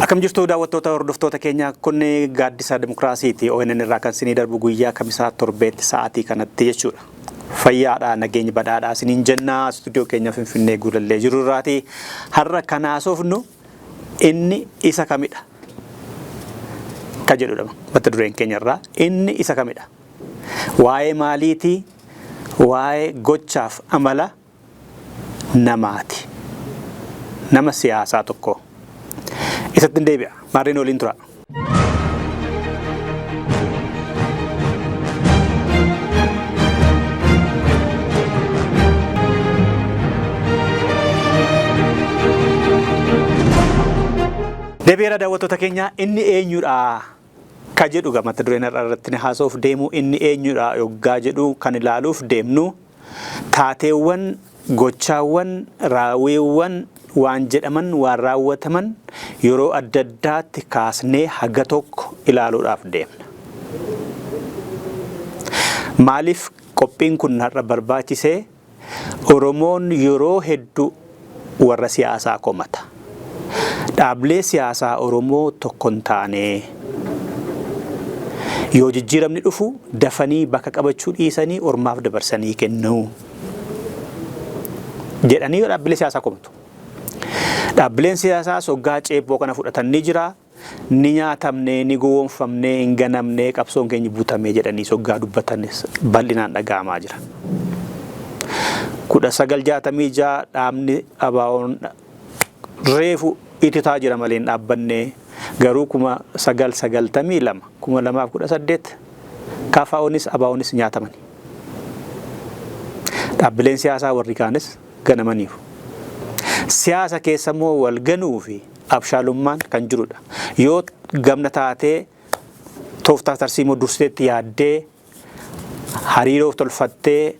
Akkam jirtu daawwattoota hordoftoota keenya kun gaaddisa Dimookiraasiiti ONN irraa kan isinii darbu guyyaa kamisaa torbeetti sa'aatii kanatti jechuudha. Fayyaadha nageenya badhaadhaa isiniin jenna stuudiyoo keenya Finfinnee guulallee jiru irraati. Har'a kan haasofnu inni isa kamidha ka jedhudha mata dureen keenya irraa inni isa kamidha. Waa'ee maaliitii waa'ee gochaaf amala namaati. Nama siyaasaa tokko. Isatti deebi'a. Maarreen waliin tura. Deebi'eera daawwattoota keenya inni eenyudha ka jedhu mata dureen irratti haasa'uuf deemu inni eenyudha yoggaa jedhu kan ilaaluuf deemnu taateewwan gochaawwan raawwiiwwan waan jedhaman waan raawwataman yeroo adda addaatti kaasnee haga tokko ilaaluudhaaf deemna. Maaliif qophiin kun har'a barbaachisee Oromoon yeroo hedduu warra siyaasaa komata. Dhaabbilee siyaasaa Oromoo tokkon taane yoo jijjiiramni dhufu dafanii bakka qabachuu dhiisanii ormaaf dabarsanii kennu jedhanii dhaabbilee siyaasaa komatu. Dhaabbileen siyaasaa soggaa ceeboo kana fudhatanii jira. Ni nyaatamne, ni gowwoomfamne, hin ganamne, qabsoon keenya buutamee jedhanii soggaa dubbatanis bal'inaan dhaga'amaa jira. 1966 dhaabni ABO'n reefu ititaa jira malee dhaabbanne garuu 1992 2018 KFO'nis ABO'nis nyaatamani. Dhaabbileen siyaasaa warri kaanis ganamaniiru. Siyaasa keessa immoo wal ganuu fi abshaalummaan kan jirudha. Yoo gamna taatee tooftaa tarsiimoo durseetti yaaddee hariiroo tolfattee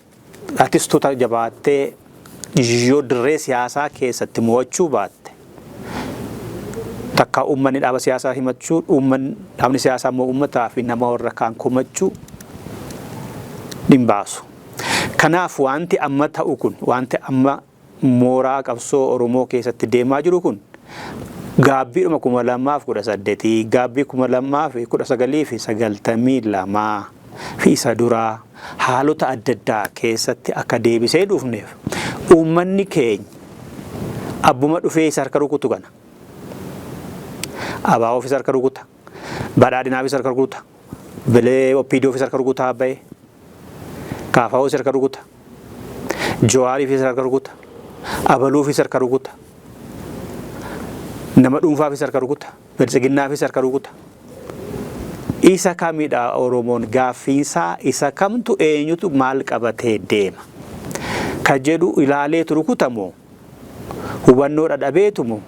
artistoota jabaattee yoo dirree siyaasaa keessatti mo'achuu baatte takka uummanni dhaaba siyaasaa himachuu dhaabni siyaasaa immoo uummataa fi nama warra kaan komachuu dhimbaasu. Kanaaf wanti amma ta'u kun wanti amma mooraa qabsoo Oromoo keessatti deemaa jiru kun gaabbiidhuma 2018 gaabbii 2019 fi isa duraa haalota adda addaa keessatti akka deebisee dhufneef uummanni keenya abbuma dhufee isa harka rukutu kana ABO fi harka rukuta badhaadhinaa fi harka rukuta bilee OPDO fi harka rukutaa bahe KFO fi harka rukuta Jawaarii fi harka rukuta abaluu fi harka rukuta nama dhuunfaa fi harka rukuta bilchiginnaa fi harka rukuta isa kamidha Oromoon gaaffiinsaa isa kamtu eenyutu maal qabatee deema ka jedhu ilaaleetu rukutamoo hubannoo dhadhabeetumoo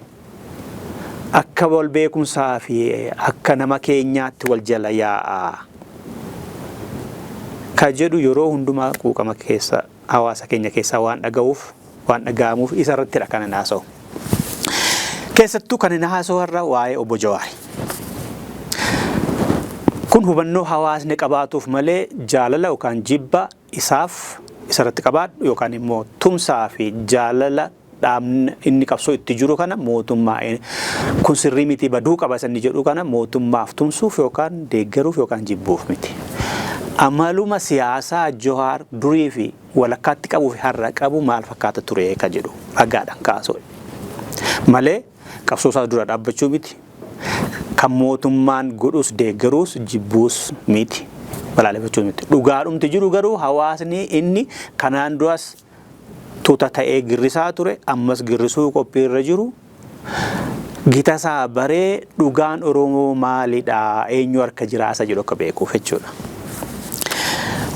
akka wal beekumsaa fi akka nama keenyaatti wal jala yaa'a ka jedhu yeroo hundumaa quuqama keessa hawaasa keenya keessaa waan dhaga'uuf waan dhaga'amuuf isa irrattidha kan inni haasa'u. Keessattuu kan inni haasa'u irra waa'ee obbo Jawaarii. Kun hubannoo hawaasni qabaatuuf malee jaalala yookaan jibba isaaf isarratti qabaadhu yookaan immoo tumsaa fi jaalala dhaabni inni qabsoo itti jiru kana mootummaa kun sirrii miti baduu qaba sanni jedhu kana mootummaaf tumsuuf yookaan deeggaruuf yookaan jibbuuf miti. Amaluma siyaasaa Jawaar durii fi walakkaatti qabuu fi har'a qabu maal fakkaata ture ka jedhu dhagaadhaan kaasoo malee qabsoosaa dura dhaabbachuu miti kan mootummaan godhus deeggaruus jibbuus miti balaaleffachuu miti dhugaadhumti jiru garuu hawaasni inni kanaan duras tuuta ta'ee girrisaa ture ammas girrisuu qophiirra jiru gitasaa baree dhugaan Oromoo maalidha eenyu harka jiraasa jedhu akka beekuuf jechuudha.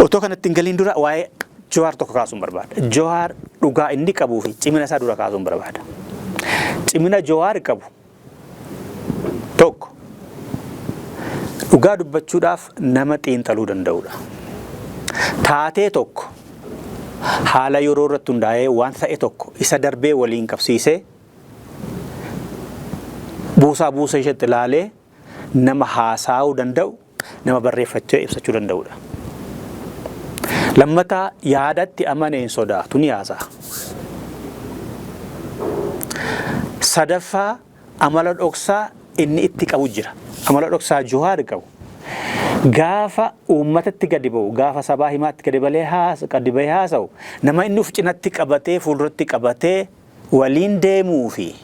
Otoo kanatti hin galiin dura waa'ee Jawaar tokko kaasuun barbaada. Jawaar dhugaa inni qabuu fi cimina isaa dura kaasuun barbaada. Cimina Jawaar qabu tokko dhugaa dubbachuudhaaf nama xiinxaluu danda'udha. Taatee tokko haala yeroo irratti hundaa'ee waan ta'e tokko isa darbee waliin qabsiisee buusaa isheetti ilaalee nama haasaa'uu danda'u nama barreeffachuu ibsachuu danda'udha. Lammataa yaadatti amaneen sodaatu ni haasa'a. Sadaffaa amala dhoksaa inni itti qabu jira. Amala dhoksaa Jawaar qabu. Gaafa uummatatti gadi ba'u, gaafa sabaa himaatti gadi bahee haasa'u, nama inni uf cinatti qabatee fuulduratti qabatee waliin deemuu fi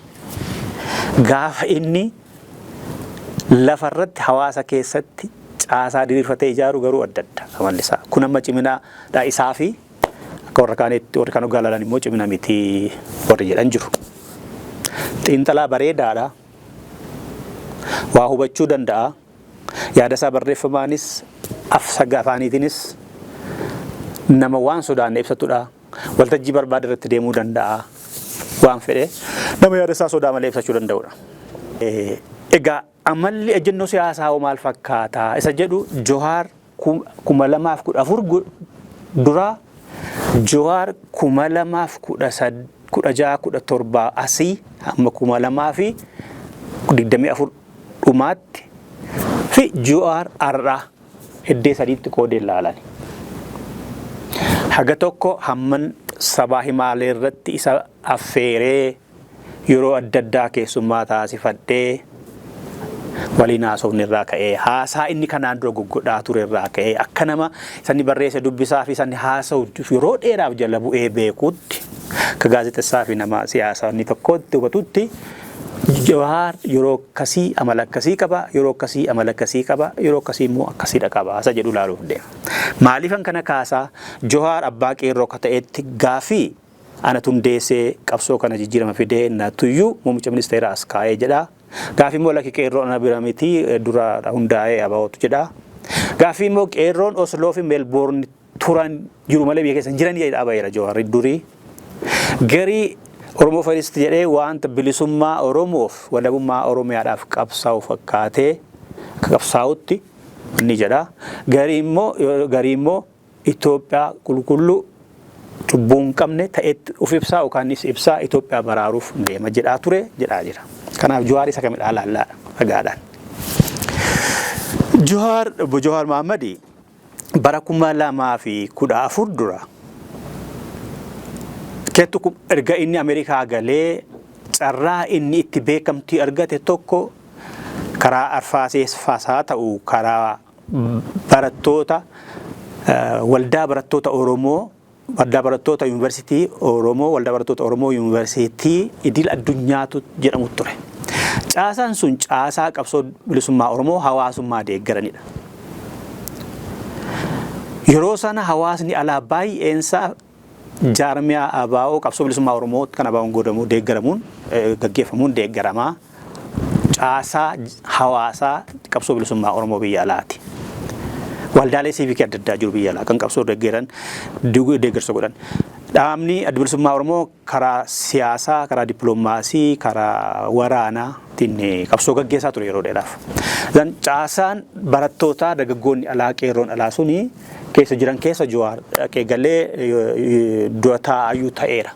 gaafa inni lafarratti hawaasa keessatti caasaa diriirfatee ijaaru garuu adda adda amalli isaa. Kun amma ciminaadha isaa fi akka warra kaanitti warra kan ogaalan immoo cimina miti warri jedhan jiru. Xiinxalaa bareedaadha. Waa hubachuu danda'a. Yaada isaa barreeffamaanis afsaga afaaniitiinis nama waan sodaanne ibsatudha. Waltajjii barbaade irratti deemuu danda'a. Waan fedhe nama yaada isaa sodaa malee ibsachuu danda'udha. Egaa amalli ejjennoo siyaasaa maal fakkaata isa jedhu Jawaar 2014 dura Jawaar 2016-17 asii amma 2024 dhumaatti fi Jawaar arraa heddee sadiitti qoodee ilaalani. Haga tokko hamman sabaa himaalee irratti isa affeeree yeroo adda addaa keessummaa taasifadhee waliin haasofni irraa ka'ee haasaa inni kanaan dura goggodhaa ture irraa ka'ee akka nama sanni barreesse dubbisaa fi sanni haasa'u yeroo dheeraaf jala bu'ee beekuutti akka gaazexessaa fi nama siyaasaa inni tokkotti hubatutti Jawaar yeroo akkasii amala akkasii qaba, yeroo akkasii amala akkasii qaba, yeroo akkasii immoo akkasiidha qaba isa jedhu ilaaluuf deema. Maaliifan kana kaasaa Jawaar abbaa qeerroo akka ta'etti gaafii ana tundeessee qabsoo kana jijjiirama fidee natuyyuu muummicha ministeeraa as kaa'ee jedha. Gaafii immoo lakki qeerroon ana bira miti dura hundaa'ee abawootu jedha. Gaafii immoo qeerroon Osloo fi Meelboorn turan jiru malee biyya keessa jiran jedha baay'eera Jawaar durii. Garii Oromoo Faristi jedhee wanta bilisummaa Oromoof walabummaa Oromiyaadhaaf qabsaa'u fakkaatee akka qabsaa'utti ni jedha. Garii immoo Itoophiyaa qulqulluu cubbuu hin qabne ta'etti of ibsaa yookaan ibsaa Itoophiyaa baraaruuf deema jedhaa ture jedhaa jira. Kanaaf Jawaar isa kamidhaa laallaa dhagaadhaan. Jawaar Mahaammadi bara 2014 dura Keetu erga inni Ameerikaa galee carraa inni itti beekamtii argate tokko karaa arfaaseeffasaa ta'u karaa barattoota waldaa barattoota Oromoo waldaa barattoota yuunivarsiitii Oromoo waldaa barattoota Oromoo yuunivarsiitii idil addunyaatu jedhamu ture. Caasaan sun caasaa qabsoo bilisummaa Oromoo hawaasummaa deeggaranidha. Yeroo sana hawaasni alaa baay'eensaa jaarmiyaa abaa'oo qabsoo bilisummaa Oromoo kan abaa'oon godhamu deeggaramuun gaggeeffamuun deeggaramaa caasaa hawaasaa qabsoo bilisummaa Oromoo biyya alaati. Waldaalee siivikii adda addaa jiru biyya alaa kan qabsoo deeggaran deeggarsa godhan. Dhaabni adda bilisummaa Oromoo karaa siyaasaa, karaa dippiloomaasii, karaa waraanaatiin qabsoo gaggeessaa ture yeroo dheeraaf. Caasaan barattootaa dargaggoonni alaa qeerroon alaa suni keessa jiran keessa Jawaar galee dura taa'ayyuu ta'eera.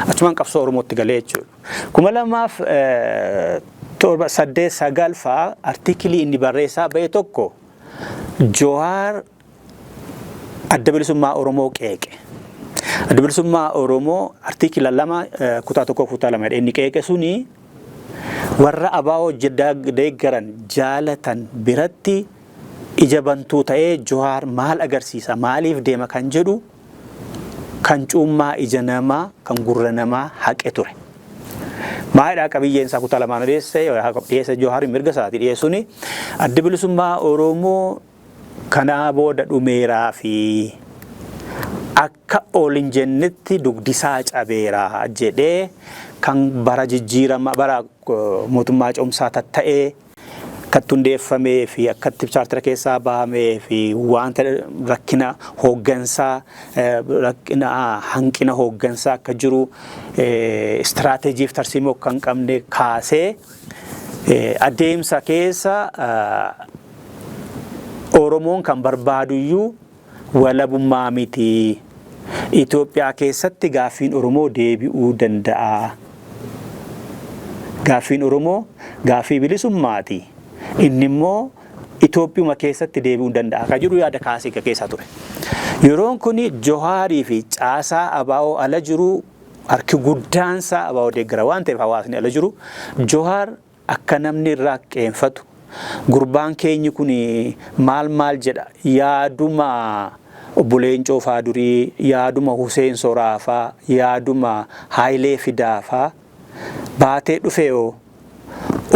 Achumaan qabsoo Oromootti galee jechuudha. 2008 fa'aa artiikilii inni barreessaa ba'e tokko Jawaar adda bilisummaa Oromoo qeeqe. Adda bilisummaa Oromoo artiikila 2 kutaa 1 kutaa 2 inni qeeqe suni warra abaa'oo deeggaran jaalatan biratti ija bantuu ta'ee Jawaar maal agarsiisa maaliif deema kan jedhu kan cuummaa ija namaa kan gurra namaa haqe ture. Maayidhaa qabiyyeen isaa kutaa 2 dhiyeesse Jawaar mirga isaatii dhiyeessuuni adda bilisummaa Oromoo kanaa booda dhumeeraa fi akka olin jennetti dugdisaa cabeeraa jedhee kan bara jijjiirama bara mootummaa cimsaa tatta'ee akkatti hundeeffamee fi akkatti chaartira keessaa bahamee fi wanta rakkina hooggansaa rakkina hanqina hooggansaa akka jiru istiraateejiif tarsiimoo kan qabne kaasee adeemsa keessa Oromoon kan barbaaduyyuu walabummaa miti. Itoophiyaa keessatti gaaffiin Oromoo deebi'uu danda'a. Gaaffiin Oromoo gaaffii bilisummaati. Inni immoo Itoophiyaa keessatti deebi'uu danda'a. Kan jiru yaada kaasee keessa ture. Yeroon kun Jawaarii fi caasaa abaa'oo ala jiru harki guddaansaa abaa'oo deeggara waan ta'eef hawaasni ala jiru Jawaar akka namni irraa qeenfatu gurbaan keenyi kun maal jedha yaaduma obbo Leencoo faa durii yaaduma Huseen Soraafaa yaaduma Haayilee Fidaafaa baatee dhufeeyoo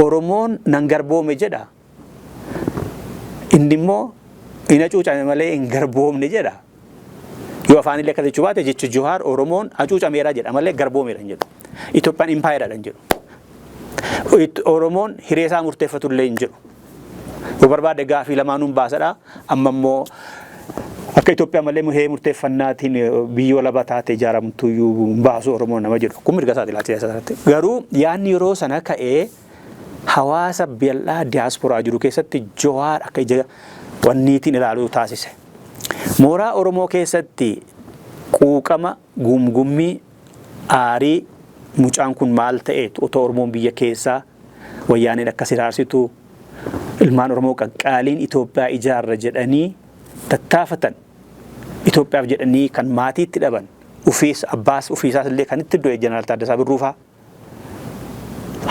Oromoon nan garboome jedha inni immoo ina cuucame malee hin garboomne jedha yoo afaan illee akkasii baate jechu Johaar Oromoon hacuucameera jedha malee garboomeera hin jedhu Itoophiyaan impaayiraadha hin jedhu Oromoon hiree isaa murteeffatu illee hin jedhu yoo barbaade gaafii lamaanuun baasadha amma immoo akka Itoophiyaa malee hiree murteeffannaatiin biyyoo laba taate ijaaramtuyyuu baasu Oromoon nama jedhu kun mirga isaati laatee isaatti garuu yaanni yeroo sana ka'ee hawaasa bal'aa diaasporaa jiru keessatti Johaar akka ija wanniitiin ilaaluu taasise. Mooraa Oromoo keessatti quuqama gumgummii aarii mucaan kun maal ta'eetu otoo Oromoon biyya keessaa wayyaaneen akka siraarsitu ilmaan Oromoo qaqqaaliin Itoophiyaa ijaarra jedhanii tattaafatan Itoophiyaaf jedhanii kan maatiitti dhaban ufiis abbaas ufiisaas illee kan itti du'e Jeneraal Taaddasaa Birruufaa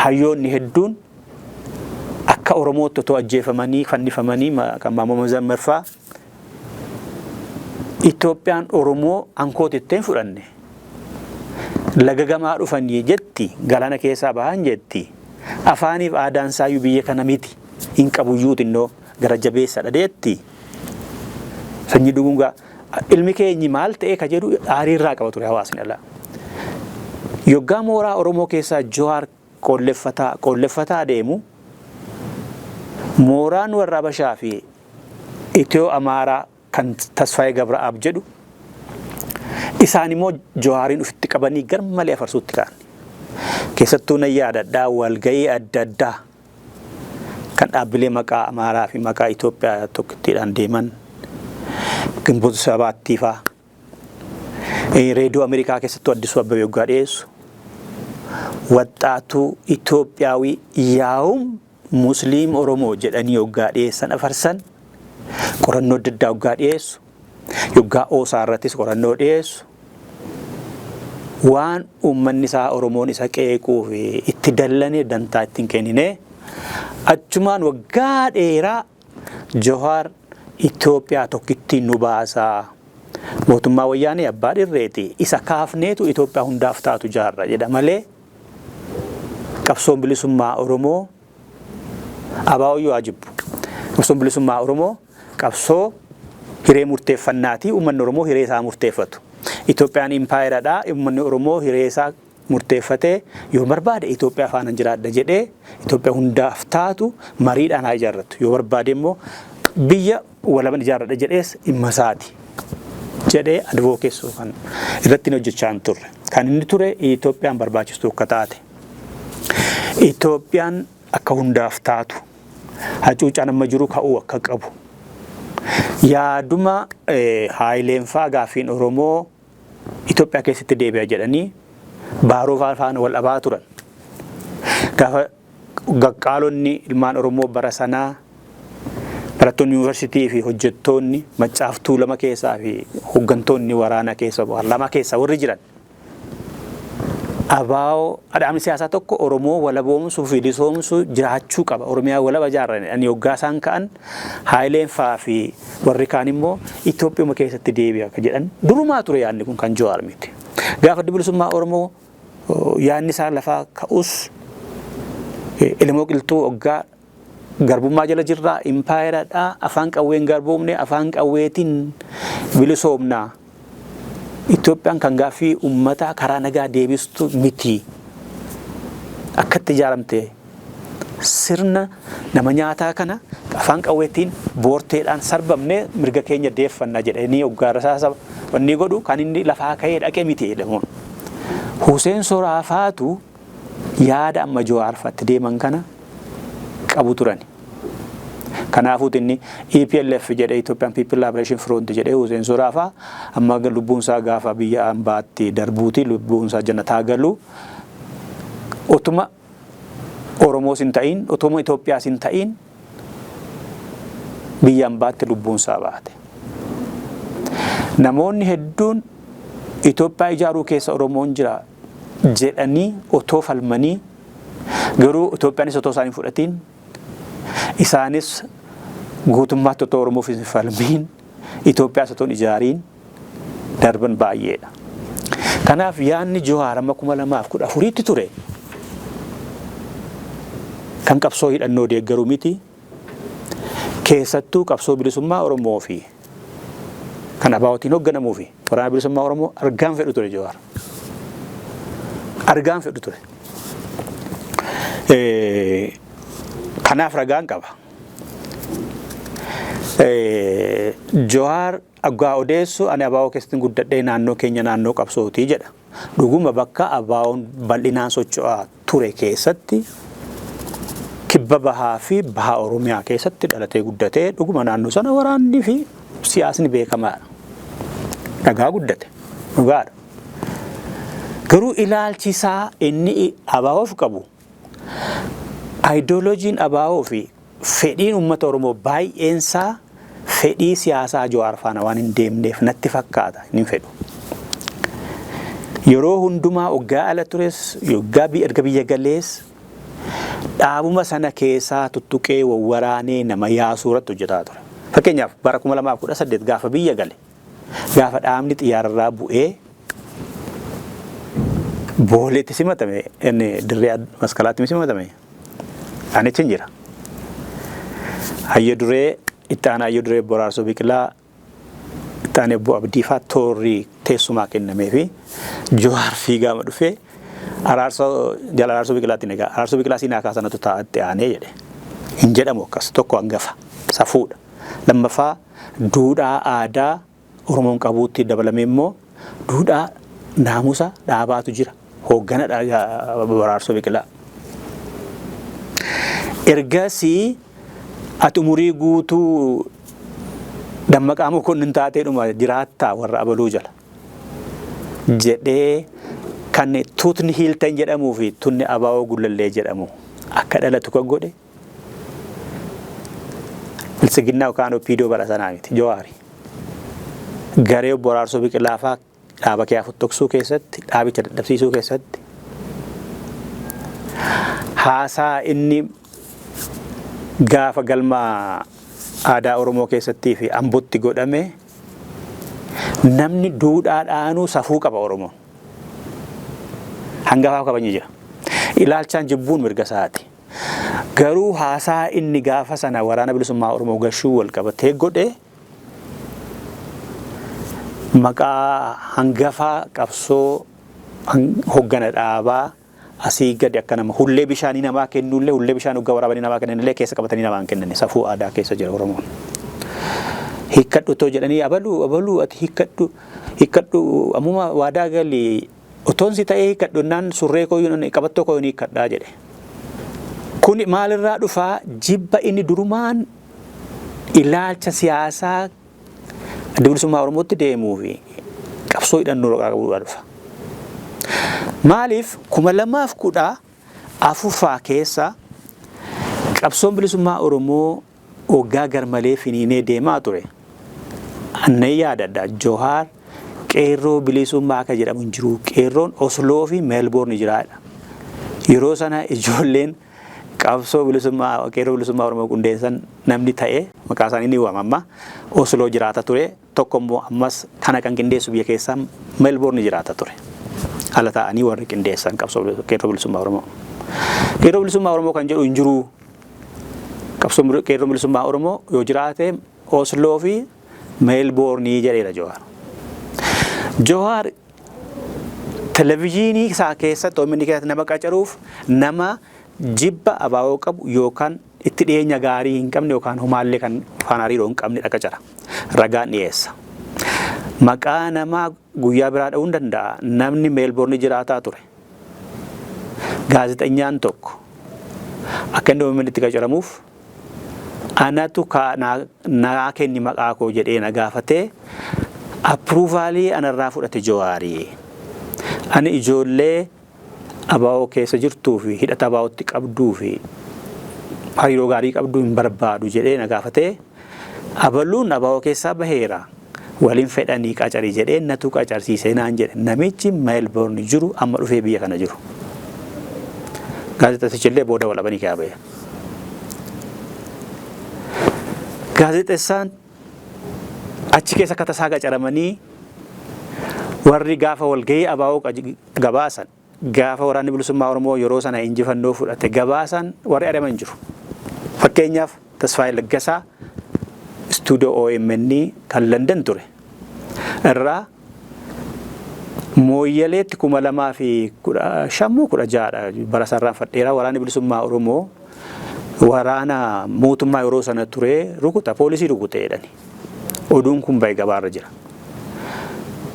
hayyoonni hedduun akka Oromootti otoo ajjeefamanii fannifamanii kan Maammoo Mazammarfaa Itoophiyaan Oromoo ankootitteen fudhanne laga gamaa dhufanii jetti galana keessaa bahan jetti afaaniif aadaan saayyuu biyya kana miti hin qabuyyuu xinnoo gara jabeessadha deetti sanyii dugungaa ilmi keenyi maal ta'ee ka jedhu aarii irraa qaba ture hawaasni alaa yoggaa mooraa Oromoo keessaa Johaar qolleeffataa deemu mooraan warra Habashaa fi Itiyoo Amaaraa kan Tasfaayee Gabra'aab jedhu isaan immoo Johaariin ufitti qabanii garmalee afarsuutti ka'an keessattuu nan yaadadhaa walgayii adda addaa kan dhaabbilee maqaa Amaaraa fi maqaa Itoophiyaa tokkittiidhaan deeman Gimboota Sabaattii faa reediyoo Ameerikaa keessattuu Addisuu Abbabee yoggaa dhiyeessu waxxaatu Itoophiyaawii yaa'um Musliim Oromoo jedhanii yoggaa dhiyeessan afarsan qorannoo adda addaa yoggaa dhiyeessu yoggaa Oosaa irrattis qorannoo dhiyeessu waan uummanni isaa Oromoon isa qeequu fi itti dallane dantaa ittiin kennine achumaan waggaa dheeraa Johaar Itoophiyaa tokkittiin nu baasaa mootummaa wayyaanee abbaa dhirreeti isa kaafneetu Itoophiyaa hundaaf taatu jaarra jedha malee qabsoon bilisummaa Oromoo abaawoyyuu ajibbu qabsoon bilisummaa Oromoo qabsoo hiree murteeffannaatii uummanni Oromoo hiree isaa murteeffatu Itoophiyaan impaayiraadhaa uummanni Oromoo hiree isaa murteeffatee yoo barbaade Itoophiyaa faana jiraadha jedhee Itoophiyaa hundaaf taatu mariidhaan haa ijaarratu yoo barbaade immoo biyya walaban ijaarradha jedhees dhimma isaati jedhee advookeessuu kan irratti hojjechaa hin turre kan inni ture Itoophiyaan barbaachistu akka taate Itoophiyaan akka hundaaf taatu hacuucaan amma jiru ka'uu akka qabu yaaduma Haayileen faa gaafiin Oromoo Itoophiyaa keessatti deebi'a jedhanii baaroo faana wal dhabaa turan gaafa gaqqaalonni ilmaan Oromoo bara sanaa barattoonni yuunivarsiitii fi hojjettoonni maccaaftuu lama keessaa fi hoggantoonni waraana keessa lama keessa warri jiran abaa'oo adhaamni siyaasaa tokko Oromoo walaboomsuu fi bilisoomsuu jiraachuu qaba Oromiyaa walaba ijaarranii ani yoggaa isaan ka'an Haayileen faa fi warri kaan immoo Itoophiyaa keessatti deebi'a akka jedhan durumaa ture yaadni kun kan Johaar miti gaafa bilisummaa Oromoo yaadni isaa lafaa ka'us ilmoo qilxuu waggaa garbummaa jala jirraa impaayiraadhaa afaan qawween garboomne afaan qawweetiin bilisoomnaa Itoophiyaan kan gaaffii uummataa karaa nagaa deebistu miti akkatti ijaaramte sirna nama nyaataa kana afaan qawweetiin boorteedhaan sarbamne mirga keenya deeffannaa jedhanii hoggaara isaa wanni godhu kan inni lafaa ka'ee dhaqee miti jedhamuun Huseen Soraafaatu yaada amma Johaarfatti deeman kana qabu turani kanaafuu inni EPLF jedhee Ethiopian People Liberation Front jedhee Huseen Soraafaa amma lubbuun isaa gaafa biyya ambaatti darbuuti lubbuun isaa jannataa galu otuma Oromoos hin ta'in otuma Itoophiyaas hin ta'in biyya ambaatti lubbuun isaa baate namoonni hedduun Itoophiyaa ijaaruu keessa Oromoon jira jedhanii otoo falmanii Garuu Itoophiyaanis otoo isaanii fudhatiin isaanis guutummaatti otoo Oromoof hin falmiin Itoophiyaas otoo ijaariin darban baay'eedha. Kanaaf yaadni Jawaar amma 2014tti ture kan qabsoo hidhannoo deeggaruu miti. Keessattuu qabsoo bilisummaa Oromoo fi kan abaawootiin hoogganamuu fi waraana bilisummaa Oromoo argaan fedhu ture Jawaar. Argaan fedhu ture. Kanaaf ragaan qaba. Jawaar aggaa odeessu ani abaawoo keessatti guddadhee naannoo keenya naannoo qabsootii jedha. Dhuguma bakka abaawoon bal'inaan socho'aa ture keessatti kibba bahaa fi bahaa Oromiyaa keessatti dhalatee guddatee dhuguma naannoo sana waraanni fi siyaasni beekamaadha. Dhagaa guddate. Dhugaadha. Garuu ilaalchi isaa inni abaawoof qabu ideoloojiin abaawoo fi fedhiin uummata Oromoo baay'eensaa fedhii siyaasaa Jawaar faana waan hin deemneef natti fakkaata hin fedhu. Yeroo hundumaa waggaa ala tures waggaa erga biyya galees dhaabuma sana keessaa tuttuqee waraanee nama yaasuu irratti hojjetaa ture. Fakkeenyaaf bara 2018 gaafa biyya gale gaafa dhaabni xiyyaararraa bu'ee booleetti simatame inni dirree maskalaatti simatame ani achi jira. Hayya duree itti aanaa hayya duree Boraarsoo Biqilaa itti aanee Obbo Abdii fa'aa toorri teessumaa kennamee fi Jawaar fiigaama dhufee jala Araarsoo Biqilaatti egaa Araarsoo Biqilaa siinaa kaasanatu taa'atti aanee jedhe. Hin jedhamu akkas tokko hangafa safuudha. Lammaffaa duudhaa aadaa Oromoon qabuutti dabalamee immoo duudhaa naamusa dhaabaatu jira. Hooggana Araarsoo Biqilaa. Ergasii ati umurii guutuu Dammaqaa Mokonnin taateedhuma jiraattaa warra abaluu jala jedhee kan tuutni hiiltan jedhamuu fi tunni abaawoo gullallee jedhamu akka dhalatu kan godhe bilisiginnaa yookaan opiidoo bara sanaa miti Jawaari. Garee Obbo Araarsoo Biqilaa fa'aa dhaaba kee futtoksuu keessatti dhaabicha dadhabsiisuu keessatti haasaa inni gaafa galma aadaa Oromoo keessattii fi Ambootti godhame namni duudhaadhaanuu safuu qaba Oromoo. Hangafaaf kabajni jira. Ilaalchaan jibbuun mirga isaati. Garuu haasaa inni gaafa sana waraana bilisummaa Oromoo gashuu wal qabatee godhe maqaa hangafaa qabsoo hoggana dhaabaa asii gadi akka nama hullee bishaanii namaa kennullee hullee bishaan dhugaa waraabanii namaa kennanillee keessa qabatanii namaa hin kennani safuu aadaa keessa jira Oromoon. Hiikkadhu too jedhanii abaluu ati hiikkadhu ammuma waadaa galii otoon si ta'ee hiikkadhu naan surree kooyuun qabattoo kooyuun hiikkadhaa jedhe. Kun maalirraa dhufaa jibba inni durumaan ilaalcha siyaasaa adda bilisummaa Oromootti deemuu fi qabsoo hidhannoo qabuudhaa dhufa. Maaliif 2014 keessa qabsoon bilisummaa Oromoo waggaa garmalee finiinee deemaa ture. Anneen yaadadha Jawaar qeerroo bilisummaa akka jedhamu hin jiru. Qeerroon Osloo fi Meelboorn jiraadha. Yeroo sana ijoolleen qabsoo bilisummaa qeerroo bilisummaa Oromoo qundeessan namni ta'e maqaa isaanii ni waamama. Osloo jiraata ture. Tokko immoo ammas kana kan qindeessu biyya keessaa Meelboorn jiraata ture. Haala ta'anii warri qindeessan qabsoo qeerroo bilisummaa Oromoo. Qeerroo bilisummaa Oromoo kan jedhu hin jiru. Qabsoo qeerroo bilisummaa Oromoo yoo jiraate Osloo fi Meelboorn jedheera Jawaar. Jawaar televezyiinii isaa keessatti OMN keessatti nama qacaruuf nama jibba abaawoo qabu yookaan itti dhiyeenya gaarii hin qabne yookaan homaallee kan afaan hariiroo hin qabne qacara. Ragaan dhiyeessa. Maqaa namaa guyyaa biraa dha'uu hin danda'a. Namni Meelboorn jiraataa ture. Gaazexeessaan tokko akka inni OMN itti qacaramuuf anatu naa kenni maqaa koo jedhee na gaafatee appruuvaalii anarraa fudhate Jawaarii. Ani ijoollee abaawoo keessa jirtuu fi hidhata abaawootti qabduu fi hariiroo gaarii qabduu hin barbaadu jedhee na gaafatee abaluun abaawoo keessaa baheera. Waliin fedhanii qacarii jedhee natu qacarsiisee naan jedhe namichi Meelboorn jiru amma dhufee biyya kana jiru. gaazexeessichi illee booda walabanii kaabee. Gaazexeessaan achi keessa akka tasaa qacaramanii warri gaafa walgahii abaa'oo gabaasan gaafa waraanni bilisummaa Oromoo yeroo sana injifannoo fudhate gabaasan warri adaman jiru. Fakkeenyaaf Tasfaayee Laggasaa istuudiyoo OMN kan London ture irraa mooyyaleetti 2015 bara sarraan fadheera waraanni bilisummaa Oromoo waraana mootummaa yeroo sana ture rukuta poolisii rukutee jedhani. Oduun kun baay'ee gabaarra jira.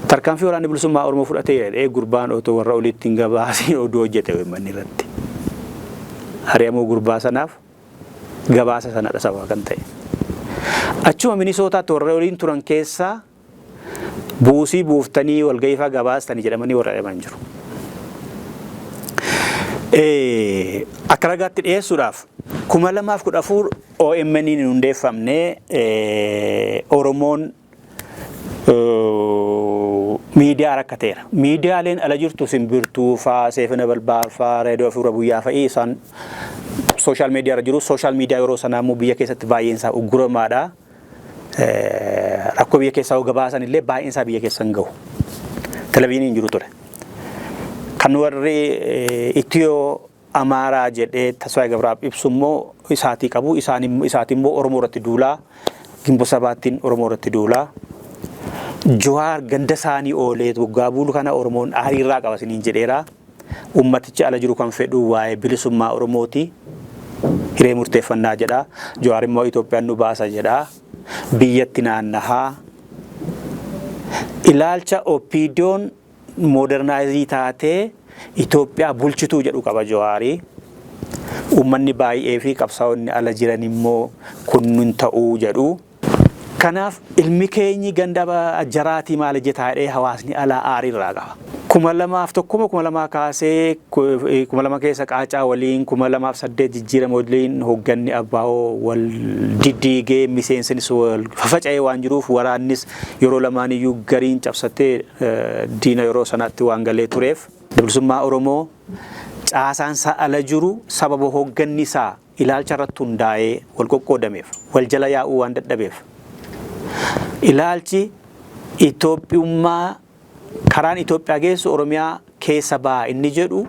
Tarkaanfii waraanni bilisummaa Oromoo fudhatee jedhee gurbaan otoo warra olitti hin gabaasiin oduu hojjete OMN irratti. Hari'amuu gurbaa sanaaf gabaasa sanadha sababa kan ta'e. Achuma Minisootaatti warra oliin turan keessaa buusii buuftanii walgahiifaa gabaastanii jedhamanii warra adaman jiru. Akka ragaatti dhiyeessuudhaaf 2014 OMN hin hundeeffamne Oromoon miidiyaa rakkateera. Miidiyaaleen ala jirtu Simbirtuu faa, Seefina Balbaa faa, Reediyoo Fuura Guyyaa fa'ii isaan sooshaal miidiyaa irra jiru. Sooshaal miidiyaa yeroo sanaa immoo biyya keessatti baay'een isaa ugguramaadha. Rakkoo biyya keessaa gabaasan illee baay'een isaa biyya keessa hin gahu. Televiziiniin jiru ture. Kan warri Itiyoo Amaaraa jedhee Tasfaayee Gabraab ibsu immoo isaatii qabu. Isaatii immoo Oromoo irratti duulaa. Gimbo Sabaattiin Oromoo irratti duulaa. Jawaar ganda isaanii oolee waggaa bulu kana Oromoon aarii irraa qaba isiniin jedheera. Ummatichi ala jiru kan fedhu waa'ee bilisummaa Oromooti. Hiree murteeffannaa jedha. Jawaar immoo Itoophiyaan nu baasa jedha. Biyyatti naannahaa. Ilaalcha Oppiidiyoon moodernaayizii taatee Itoophiyaa bulchituu jedhu qaba Jawaarii. Uummanni baay'ee fi qabsaa'onni ala jiran immoo kun nun ta'uu jedhu. Kanaaf ilmi keenyi ganda jaraatii maal jetaadhee hawaasni alaa aarii irraa qaba. 2001 kaasee 2002 keessa Qaacaa waliin 2008 jijjiirama waliin hoogganni Abbaa'oo wal diddiigee miseensinis wal fafaca'ee waan jiruuf waraannis yeroo lamaaniyyuu gariin cabsatee diina yeroo sanaatti waan galee tureef bilisummaa Oromoo caasaan isaa ala jiru sababa hoogganni isaa ilaalcha irratti hundaa'ee wal qoqqoodameef wal jala yaa'uu waan dadhabeef ilaalchi Itoophiyummaa karaan Itoophiyaa geessu Oromiyaa keessa baa inni jedhu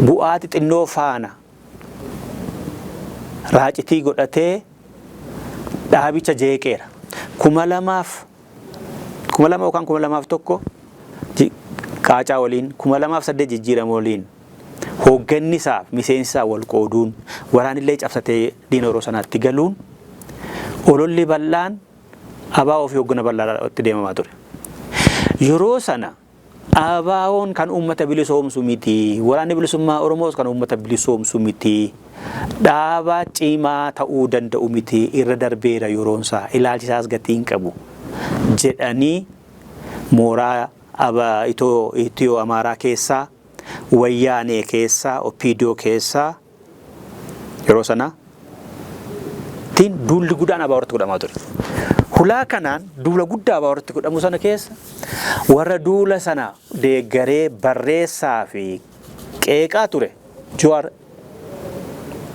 bu'aa xixinnoo faana raacitii godhatee dhaabicha jeeqeera. 2001 Qaacaa waliin 2008 jijjiirama waliin hoogganni isaaf miseensi isaa wal qooduun waraanillee cabsatee diina yeroo sanaatti galuun ololli bal'aan Abbaa'oo fi hoggana bal'aa itti deemamaa ture. Yeroo sana Abbaa'oon kan uummata bilisoomsu miti. Waraanni bilisummaa Oromoos kan uummata bilisoomsu miti. Dhaabaa cimaa ta'uu danda'u miti. Irra darbeera yeroon isaa. Ilaalchi isaas gatii hin qabu jedhanii mooraa Itiyoo Amaaraa keessaa, Wayyaanee keessaa, Oppiidiyoo keessaa yeroo sana duulli guddaan Abbaa'oo godhamaa ture. Hulaa kanaan duula guddaa Abbaa'oo godhamu sana keessa warra duula sana deeggaree barreessaa fi qeeqaa ture Jawaar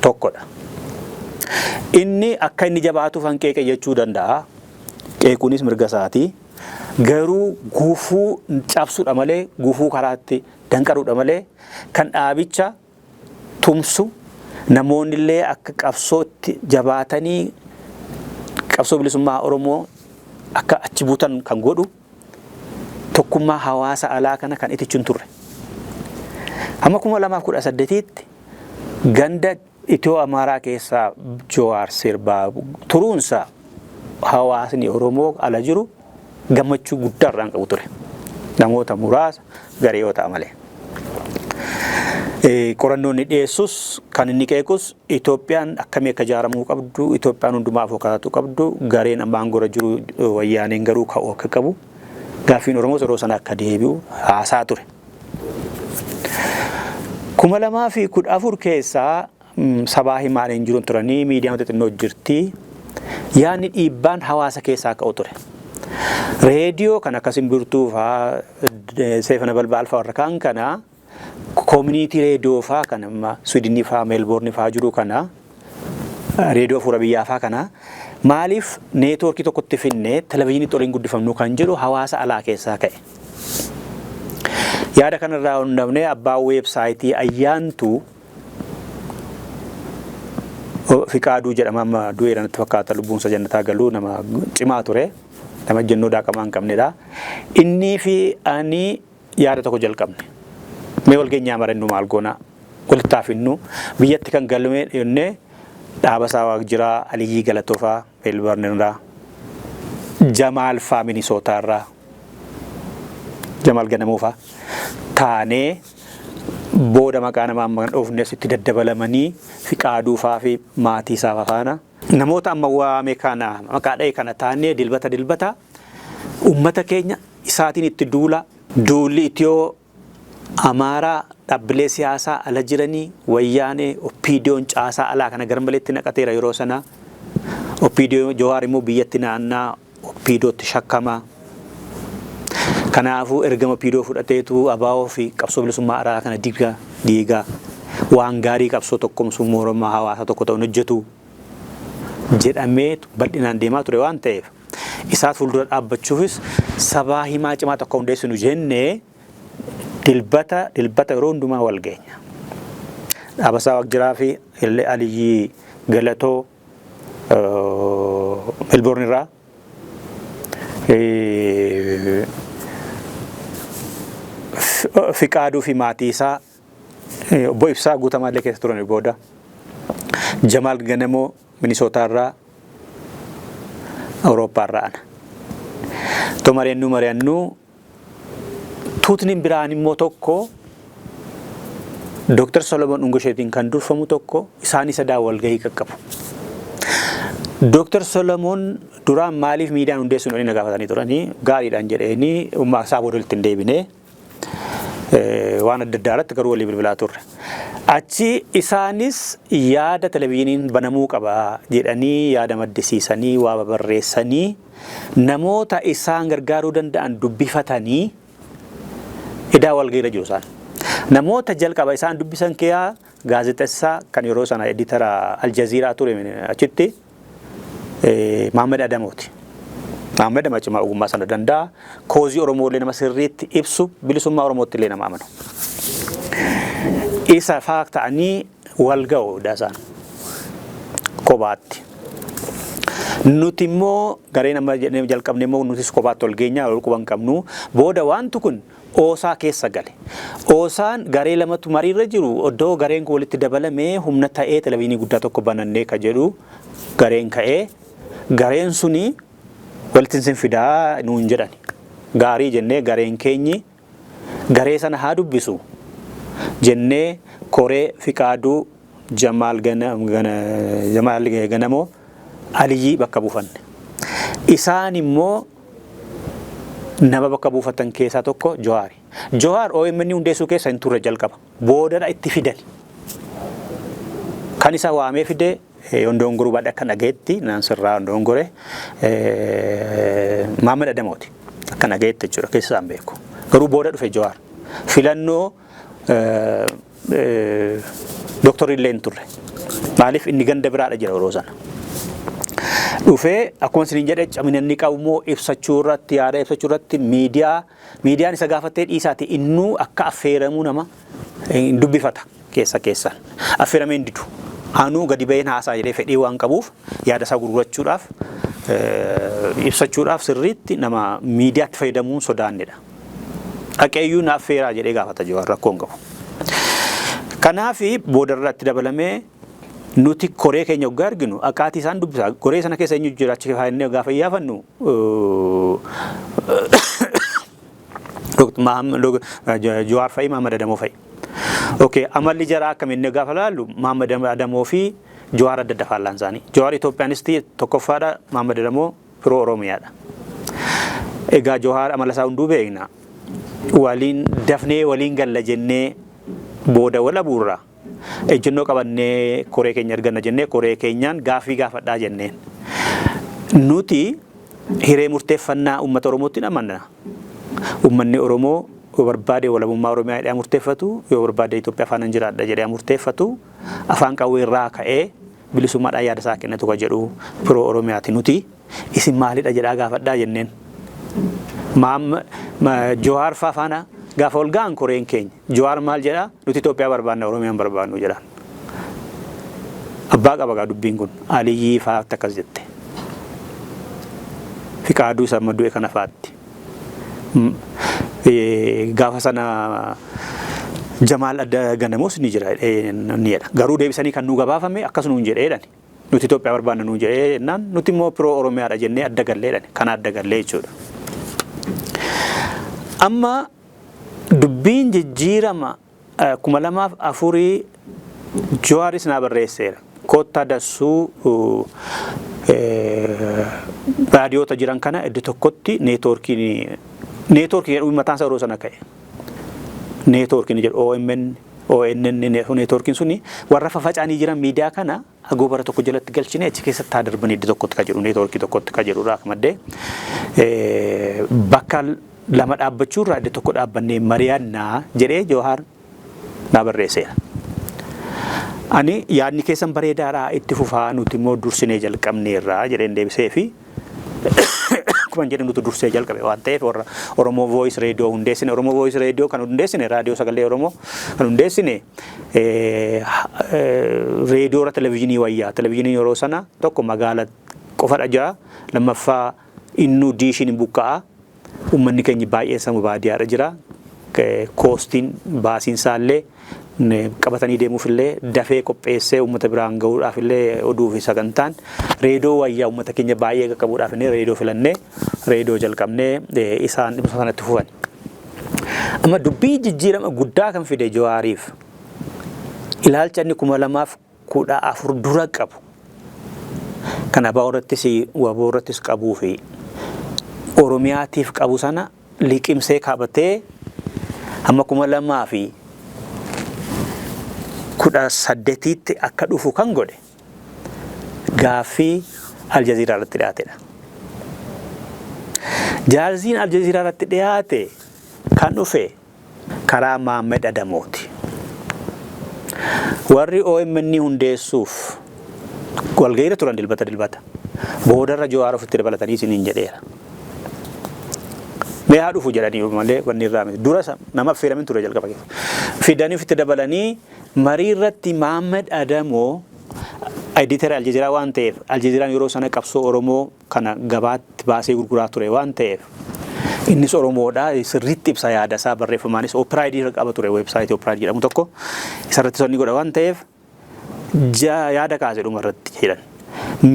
tokkodha. Inni akka inni jabaatuuf hanqeeqe jechuu danda'a. Qeequunis mirga isaatii. Garuu gufuu cabsuudha malee, gufuu karaatti danqaruudha malee kan dhaabicha tumsu namoonni illee akka qabsootti jabaatanii qabsoo bilisummaa Oromoo akka achi buutan kan godhu tokkummaa hawaasa alaa kana kan itichuun turre. Hamma 2018tti ganda Itiyoo Amaaraa keessaa Jawaar sirbaa turuunsa hawaasni Oromoo ala jiru gammachuu guddaa irraan qabu ture. Namoota muraasa garee yoo ta'a malee. Qorannoonni dhiyeessus kan inni qeequs Itoophiyaan akkamii akka ijaaramuu qabdu, Itoophiyaan hundumaaf hokkaatu qabdu, gareen ammaan gora jiru Wayyaaneen garuu ka'uu akka qabu, gaaffiin Oromoos yeroo sana akka deebi'u haasaa ture. 2014 keessaa sabaa himaaleen jiruun turanii miidiyaa xixinnoo jirti. Yaanni dhiibbaan hawaasa keessaa ka'u ture. Reediyoo kan akka Simbirtuu fa'aa Seefina Balbaa fa'aa warra kaan kana community radio faa kana amma Sweden faa Melbourne faa jiru kana radio fuula biyyaa faa kana maaliif networkii tokkotti finne televizyinii xoliin guddifamnu kan jedhu hawaasa alaa keessaa ka'e. Yaada kanarraa hundafnee abbaa websaayitii ayyaantu Fiqaaduu jedhama amma du'eera natti fakkaata lubbuunsa jannataa galuu nama cimaa ture nama jennoo daaqamaa hin qabnedha. Innii fi ani yaada tokko jalqabne. Mee wal geenyaa marannu maal goona walitti haafinnu biyyatti kan galmee dhiyonnee dhaabasaa Waaqjiraa Aliyyii Galatoofaa Melbourneerraa Jamaal faa Minisootaarraa Jamaal Ganamoofaa taanee booda maqaa namaa amma dhoofnes itti daddabalamanii Fiqaaduu faa fi maatii isaa faana namoota amma waame kana maqaa dha'e kana taanee dilbata ummata keenya isaatiin itti duulli Itiyoo Amaaraa dhaabbilee siyaasaa ala jiranii wayyaanee Oppiidiyoon caasaa alaa kana garmaleetti naqateera yeroo sana Oppiidiyoo Jawaar immoo biyyatti naannaa Oppiidiyootti shakkama. Kanaafuu ergama Oppiidiyoo fudhateetu abaa'oo fi qabsoo bilisummaa araa kana diigaa waan gaarii qabsoo tokkomsuu mootummaa hawaasa tokko ta'uun hojjetu jedhamee bal'inaan deemaa ture waan ta'eef isaat fuuldura dhaabbachuufis sabaa himaa cimaa tokko hundeessinu jennee dilbata yeroo hundumaa wal geenya. Dhaabasaa Waaqjiraa fi Aliyyii Galatoo Melbourneerraa Fiqaaduu fi maatii isaa obbo Ibsaa Guutamaallee keessa turan booda Jamaal Ganamoo Minisootaarraa Awurooppaarraa ana. To mari'annu tuutniin biraan immoo tokko Dr. Solomon Ungusheetiin kan durfamu tokko isaan isa wal gahii qaqqabu. Dr. Solomon duraan maaliif miidiyaan hundeessuun inni gaafatanii turanii gaariidhaan jedhanii ummaa isaa boodolitti hin deebine waan adda addaa irratti garuu walii bilbilaa turre. Achi isaanis yaada televizyiniin banamuu qaba jedhanii yaada maddisiisanii waa barreessanii namoota isaan gargaaruu danda'an dubbifatanii idaa wal gahiirra jiru isaan. Namoota jalqaba isaan dubbisan keessaa gaazexessaa kan yeroo sana editara Aljaziiraa ture achitti Maammed Adamooti. Maammed Adama ogummaa sana danda'a. Koozii Oromoolee nama sirriitti ibsu bilisummaa Oromootti illee nama amanu. Isa faa ta'anii wal ga'u daasaan kophaatti. Nuti immoo garee nama jedhee jalqabne immoo nutis kophaatti wal geenyaa wal quban qabnu booda wantu kun oosaa keessa gale. Oosaan garee lamatu mariirra jiru oddoo gareen kun walitti dabalamee humna ta'ee televizyinii guddaa tokko banannee ka jedhu gareen ka'ee gareen suni walitti sinfidaa nuun jedhani. Gaarii jennee gareen keenyi garee sana haa dubbisu jennee Koree Fiqaaduu Jamaal Ganamoo Aliyyii bakka buufanne. Isaan immoo nama bakka buufatan keessaa tokko Jawaari. Jawaar OMN hundeessuu keessa hin turre jalqaba. Boodadha itti fidani. Kan isa waamee fide Ondongoruu baadhaa akka dhageetti naan sirraa Ondongore Maammed Adamooti. Akka dhageetti jechuudha keessaan beeku. Garuu booda dhufe Jawaar. Filannoo Dr. illee hin turre. Maaliif inni ganda biraadha jira yeroo sana. Dhufee akkuma isin jedhe caminanni qabumoo ibsachuu irratti yaada ibsachuu irratti miidiyaan isa gaafatee dhiisaati innuu akka affeeramuu nama dubbifata keessaan affeeramee hin didu. Anuu gadi baheen haasaa jedhee fedhii waan qabuuf yaada isaa gurgurachuudhaaf ibsachuudhaaf sirriitti nama miidiyaatti fayyadamuun sodaannedha. Dhaqeeyyuu na affeeraa jedhee gaafata Jawaar rakkoon qabu. Kanaaf boodarratti dabalamee nuti Koree keenya oggaa arginu akkaatii isaan dubbisa. Koree sana keessa eenyu jira achi faayinee gaafa iyyafannu Jawaar fa'i Maammed Adamoo fa'i. Okay, amalli jaraa akkamiin gaafa laallu Maammed Adamoo fi Jawaar adda adda faallaan isaanii. Jawaar Itoophiyaanisti tokkoffaadha, Maammed Adamoo firoo Oromiyaadha. Egaa Jawaar amala isaa hunduu beekna. Waliin dafnee waliin galla jennee booda wala buurra. Ejjennoo qabannee Koree keenya arganna jennee Koree keenyaan gaafii gaafadhaa jenneen. Nuti hiree murteeffannaa uummata Oromootti amanna. Uummanni Oromoo yoo barbaade walabummaa Oromiyaa jedhee murteeffatu yoo barbaade Itoophiyaa afaan jiraadha jedhee murteeffatu afaan qawwee irraa ka'ee bilisummaadhaan yaada isaa kennatu ka jedhu piroo Oromiyaati nuti isin maalidha jedhaa gaafadhaa jenneen Jawaar faana gaafa ol ga'an koreen keenya Jawaar maal jedhaa nuti Itoophiyaa barbaanna Oromiyaan barbaannu jedhaan abbaa qaba gaa dubbiin kun Aliyyii fa'aatti akkas jette Fiqaaduu isa maddu'e kana fa'aatti gaafa sana Jamaal adda ganamus ni jira ni jedha garuu deebisanii kan nu gabaafame akkasuma nuun jedheedhaan nuti Itoophiyaa barbaanna nuun jedheenaan nuti immoo piroo Oromiyaadha jennee adda galleedhaan kana adda gallee jechuudha. Amma dubbiin jijjiirama 2004 Jawaaris naa barreesseera koottaa dassuu raadiyoota jiran kana iddoo tokkotti neetwoorkii jedhu mataan isaa yeroo sana ka'e neetwoorkii jedhu ONN neetwoorkiin suni warra faffacanii jiran miidiyaa kana agoobara tokko jalatti galchine achi keessatti haa darbanii iddoo tokkotti ka jedhu neetwoorkii tokkotti ka jedhu irraa maddee bakka lama dhaabbachuu irraa iddoo tokko dhaabbannee mari'annaa jedhee Jawaar naa barreesseera. Ani yaadni keessan bareedaadhaa itti fufaa nuti immoo dursinee jalqabneerraa jedheen deebisee fi kuma jedhe nuti dursee jalqabe waan ta'eef warra Oromoo Voice Radio hundeessine Oromoo Voice Radio kan hundeessine raadiyoo sagalee Oromoo kan hundeessine reediyoora televezyiinii wayyaa televezyiinii yeroo sana tokko magaala qofadha jira lammaffaa innuu diishiin buqqa'a uummanni keenya baay'ee sama baadiyyaadha jira koostiin baasiin isaallee qabatanii deemuufillee dafee qopheessee uummata biraan gahuudhaafillee oduu fi sagantaan reediyoo wayyaa uummata keenya baay'ee qaqqabuudhaafillee reediyoo filannee reediyoo jalqabnee isaan dhimma sanatti fufan. Amma dubbii jijjiirama guddaa kan fide Jawaariif ilaalcha inni 2014 dura qabu kan ABO irrattis qabuu fi Oromiyaatiif qabu sana liqimsee qabatee amma 2018tti akka dhufu kan godhe gaaffii Aljazeeraa irratti dhiyaatedha. Gaaffiin Aljazeeraa irratti dhiyaate kan dhufe karaa Maammed Adamooti. Warri OMN hundeessuuf walga'iirra turan dilbata boodarra Jawaar ofitti dabalatanii isiniin jedheera. Mee haa dhufu jedhanii malee wanni irraa miti dura nama affeeramin ture jalqaba keessa fidanii ofitti dabalanii marii irratti Maammed Adamoo editara Aljazeeraa waan ta'eef Aljazeeraan yeroo sana qabsoo Oromoo kana gabaatti baasee gurguraa ture waan ta'eef innis Oromoodha sirriitti ibsa yaada isaa barreeffamaanis Operaadii irra qaba ture weebsaayitii Operaadii jedhamu tokko isarratti sonni godha waan ta'eef yaada kaasee dhuma irratti jedhan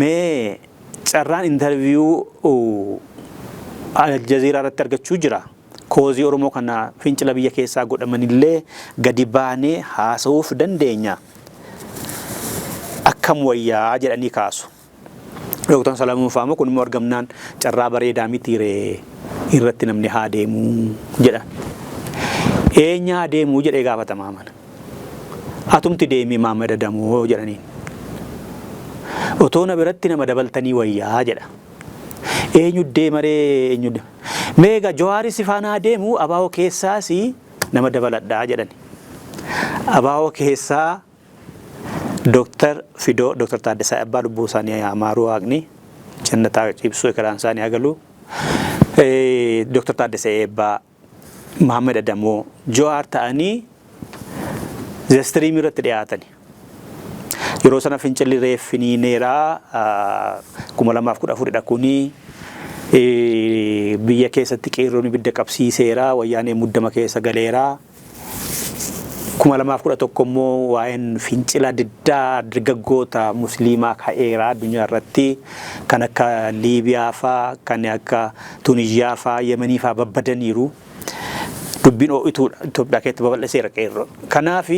mee carraan intarviyuu Aljazeeraa irratti argachuu jira koozii Oromoo kana fincila biyya keessaa godhamanillee gadi baanee haasa'uuf dandeenya akkam wayyaa jedhanii kaasu. Dr. Salamuun Faamoo kun immoo argamnaan carraa bareedaa mitiiree irratti namni haa deemuu jedha. Eenyaa haa deemuu jedhee gaafatamaa mana. Atumti deemii Maammed Adamoo jedhaniin. Otoo na biratti nama dabaltanii wayyaa jedha. Eenyu deemaree eenyu meega Jawaaris faana deemu ABO keessaas nama dabaladhaa jedhani. ABO keessaa Dr. Fido Dr. Taaddasaa Abbaa lubbuu isaanii amaaruu waaqni jannataa ibsuu ekeraan isaanii agalu Dr. Taaddasaa Abbaa Maammed Adamoo Jawaar ta'anii zeestiriimii irratti dhiyaatani. Yeroo sana fincilli reeffiniineeraa 2014 kuni biyya keessatti qeerroon ibidda qabsiiseera wayyaanee muddama keessa galeera 2011 immoo waa'een fincila diddaa dargaggoota musliimaa ka'eera addunyaa irratti kan akka Liibiyaa faa kan akka Tuniziyaa faa Yemenii faa babbadaniiru dubbiin oo'ituudha Itoophiyaa keessatti babal'iseera qeerroo kanaaf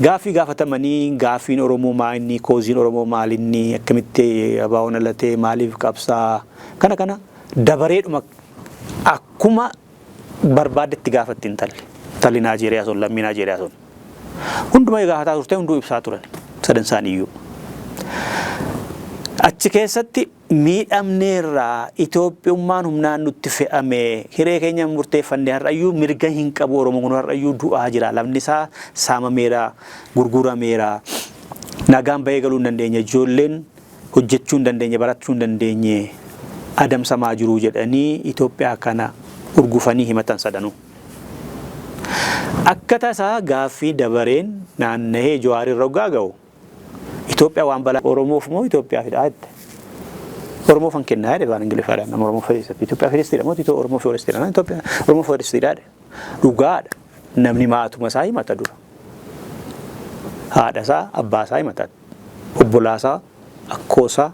gaaffii gaafatamanii gaaffiin Oromoo maalinni kooziin Oromoo maalinni akkamitti ABO'n alatee maaliif qabsaa kana dabareedhuma akkuma barbaadetti gaafatti intalli Naajeeriyaa sun lammii Naajeeriyaa sun hunduma gaafataa turte hunduu ibsaa turan sadan isaaniiyyuu achi keessatti miidhamneerraa Itoophiyummaan humnaan nutti fe'ame hiree keenya murteeffannee har'ayyuu mirga hin qabu Oromoo kun har'ayyuu du'aa jira lafni isaa saamameera gurgurameera nagaan bahee galuu hin dandeenye ijoolleen hojjechuu hin dandeenye barachuu hin dandeenye adamsamaa jiru jedhanii Itoophiyaa kana urgufanii himatan sadanuu. Akka tasaa gaaffii dabareen naanna'ee Jawaar irra gaaga'u Itoophiyaa waan balaa Oromoof moo Itoophiyaa fidhaadde Oromoo fan kennaa jedhe waan Ingilifaadhaan nama Oromoo fedhiisatti Itoophiyaa fedhiistiidha moo Oromoo fedhiistiidha Itoophiyaa Oromoo fedhiistiidha dhugaadha namni maatuma isaa himata dura haadha isaa abbaa isaa himata obbolaa isaa akkoo isaa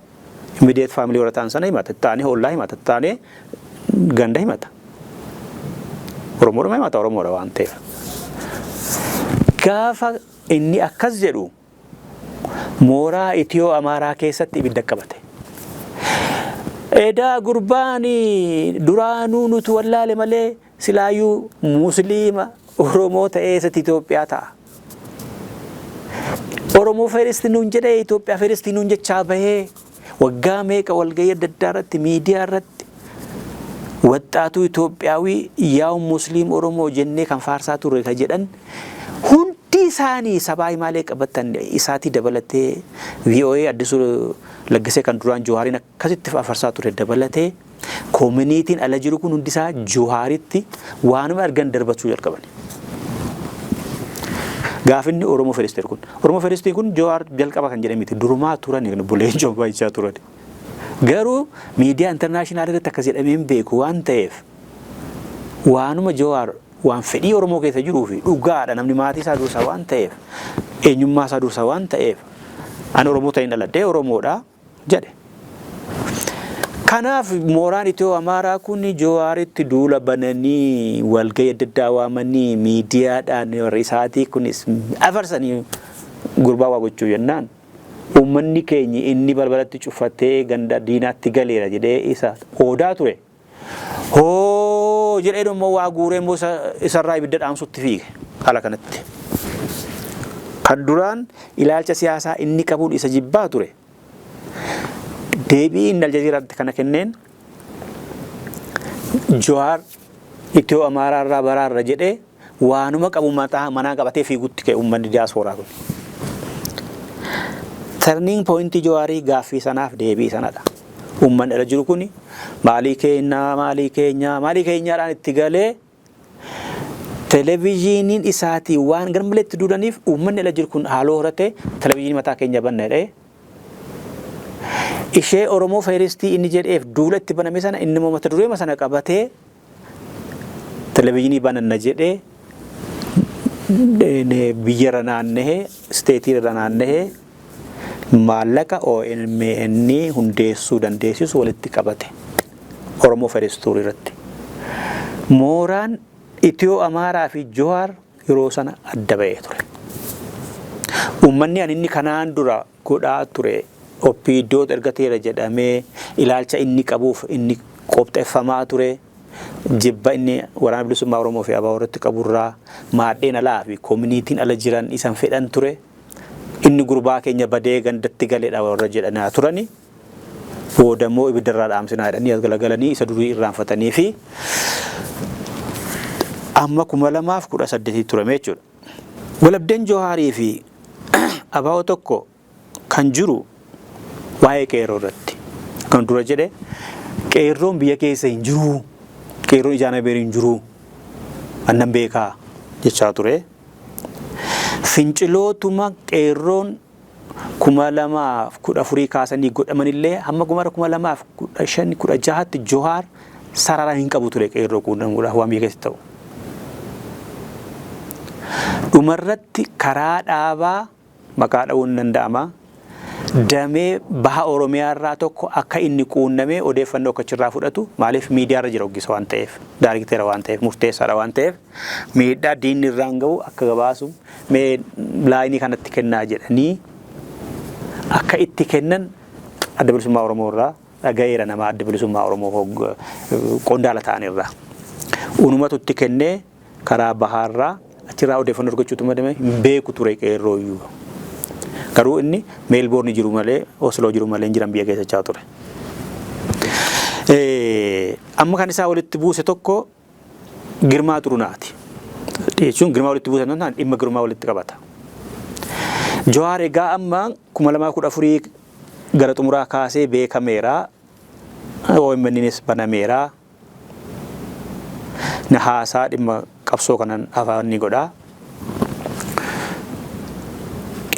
immediate family warra ta'an sana himata taanee hollaa himata taanee ganda himata Oromoodhuma himata Oromoodha waan ta'eef gaafa inni akkas jedhu mooraa Itiyoo Amaaraa keessatti ibidda qabate. Edaa gurbaani duraanuu nutu wallaale malee silaayyuu musliima Oromoo ta'ee isatti Itoophiyaa ta'a. Oromoo fedhisti nuun jedhee Itoophiyaa fedhisti nuun jechaa bahee waggaa meeqa walgahii adda addaa irratti miidiyaa irratti waxxaatu Itoophiyaawii yaa'u musliim Oromoo jennee kan faarsaa turre ka jedhan hundi isaanii sabaa himaalee qabatan isaatii dabalatee VOA addisuu laggisee kan duraan Jawaariin akkasitti faarsaa ture dabalatee koominiitiin ala jiru kun hundi isaa Jawaaritti waanuma argan darbachuu jalqaban. Gaafinni Oromoo fedhisteer kun Oromoo fedhistiin kun Jawaar jalqaba kan jedhamite durumaa turan buleen jobbaa ijaa turan. Garuu miidiyaa intarnaashinaal irratti akkas jedhamee hin beeku waan ta'eef waanuma Jawaar waan fedhii Oromoo keessa jiruu fi dhugaadha namni maatii isaa dursa waan ta'eef eenyummaa isaa dursa waan ta'eef ani Oromoo ta'in dhaladhee Oromoodha jedhe. Kanaaf mooraan Itiyoo Amaaraa kun Jawaaritti duula bananii walgahii adda addaa waamanii miidiyaadhaan warri isaatii kunis afarsanii gurbaa waa gochuu jennaan uummanni keenya inni balbalatti cufatee ganda diinaatti galeera jedhee isa odaa ture. Hoo jedhee dhummoo waa guuree immoo isarraa ibidda dhaamsutti fiige haala kanatti. Kan duraan ilaalcha siyaasaa inni qabuun isa jibbaa ture. Deebii inni Aljazeeraatti kana kenneen Jawaar Itiyoo Amaaraa irraa baraarra jedhee waanuma qabu manaa qabatee fiigutti ka'e uummanni diiyaaspooraa kun. Turning point Jawaarii gaaffii sanaaf deebii sanadha. Uummanni irra jiru kuni maalii keenyaadhaan itti galee televiziiniin isaatii waan garmaleetti duudaniif uummanni irra jiru kun haaloo horate televiziinii mataa keenya banna jedhee ishee Oromoo fedhistii inni jedheef duula itti baname sana inni mata duree sana qabatee televiziinii bananna jedhee biyyarra naannahee steetiirra naannahee maallaqa OMN hundeessuu dandeessisu walitti qabate Oromoo fedhistuu irratti. Mooraan Itiyoo Amaaraa fi Jawaar yeroo sana adda ba'ee ture. Uummanni inni kanaan dura godhaa ture Oppiidoo ergateera jedhamee ilaalcha inni qabuuf inni qopheeffamaa ture jibba inni waraana bilisummaa Oromoo fi ABO irratti qaburraa maadheen alaa fi koominiitiin ala jiran isan fedhan ture. Inni gurbaa keenya badee gandatti galeedha warra jedhanaa turani boodammoo ibiddarraa dhaamsinaa jedhanii as galagalanii isa durii irraanfatanii fi amma 2018 turame jechuudha. Walabdeen Jawaarii fi ABO tokko kan jiru waa'ee qeerroo irratti kan dura jedhe qeerroon biyya keessa hin jiru qeerroon ijaan abeerii hin jiru annan beekaa jechaa ture. Fincilootuma qeerroon 2014 kaasanii godhamanillee hamma 2015-16tti Jawaar sarara hin qabu ture qeerroo quunnamudha waan biyya keessa ta'u. Dhumarratti karaa dhaabaa maqaa dha'uun danda'ama. Damee baha Oromiyaa irraa tokko akka inni quunnamee odeeffannoo akka achirraa fudhatu maaliif miidiyaarra jira oggisa waan ta'eef daariikteera waan ta'eef murteessaadha waan ta'eef miidhaa diinni irraan gahu akka gabaasu mee laayinii kanatti kennaa jedhanii akka itti kennan adda bilisummaa Oromoo irraa dhagayeera nama adda bilisummaa Oromoo qondaala ta'anirraa. Uummatatu itti kennee karaa bahaarraa achirraa odeeffannoo argachuutu madame hin beeku ture qeerroo iyyuu. Garuu inni Meelboorni jiru malee Osloo jiru malee jiran biyya keessa ture. Amma kan isaa walitti buuse tokko Girmaa Xurunaati. Jechuun Girmaa walitti buusan naan dhimma Girmaa walitti qabata. Jawaar egaa amma 2014 gara xumuraa kaasee beekameera. OMN's banameera. Na haasaa dhimma qabsoo kanan afaan ni godha.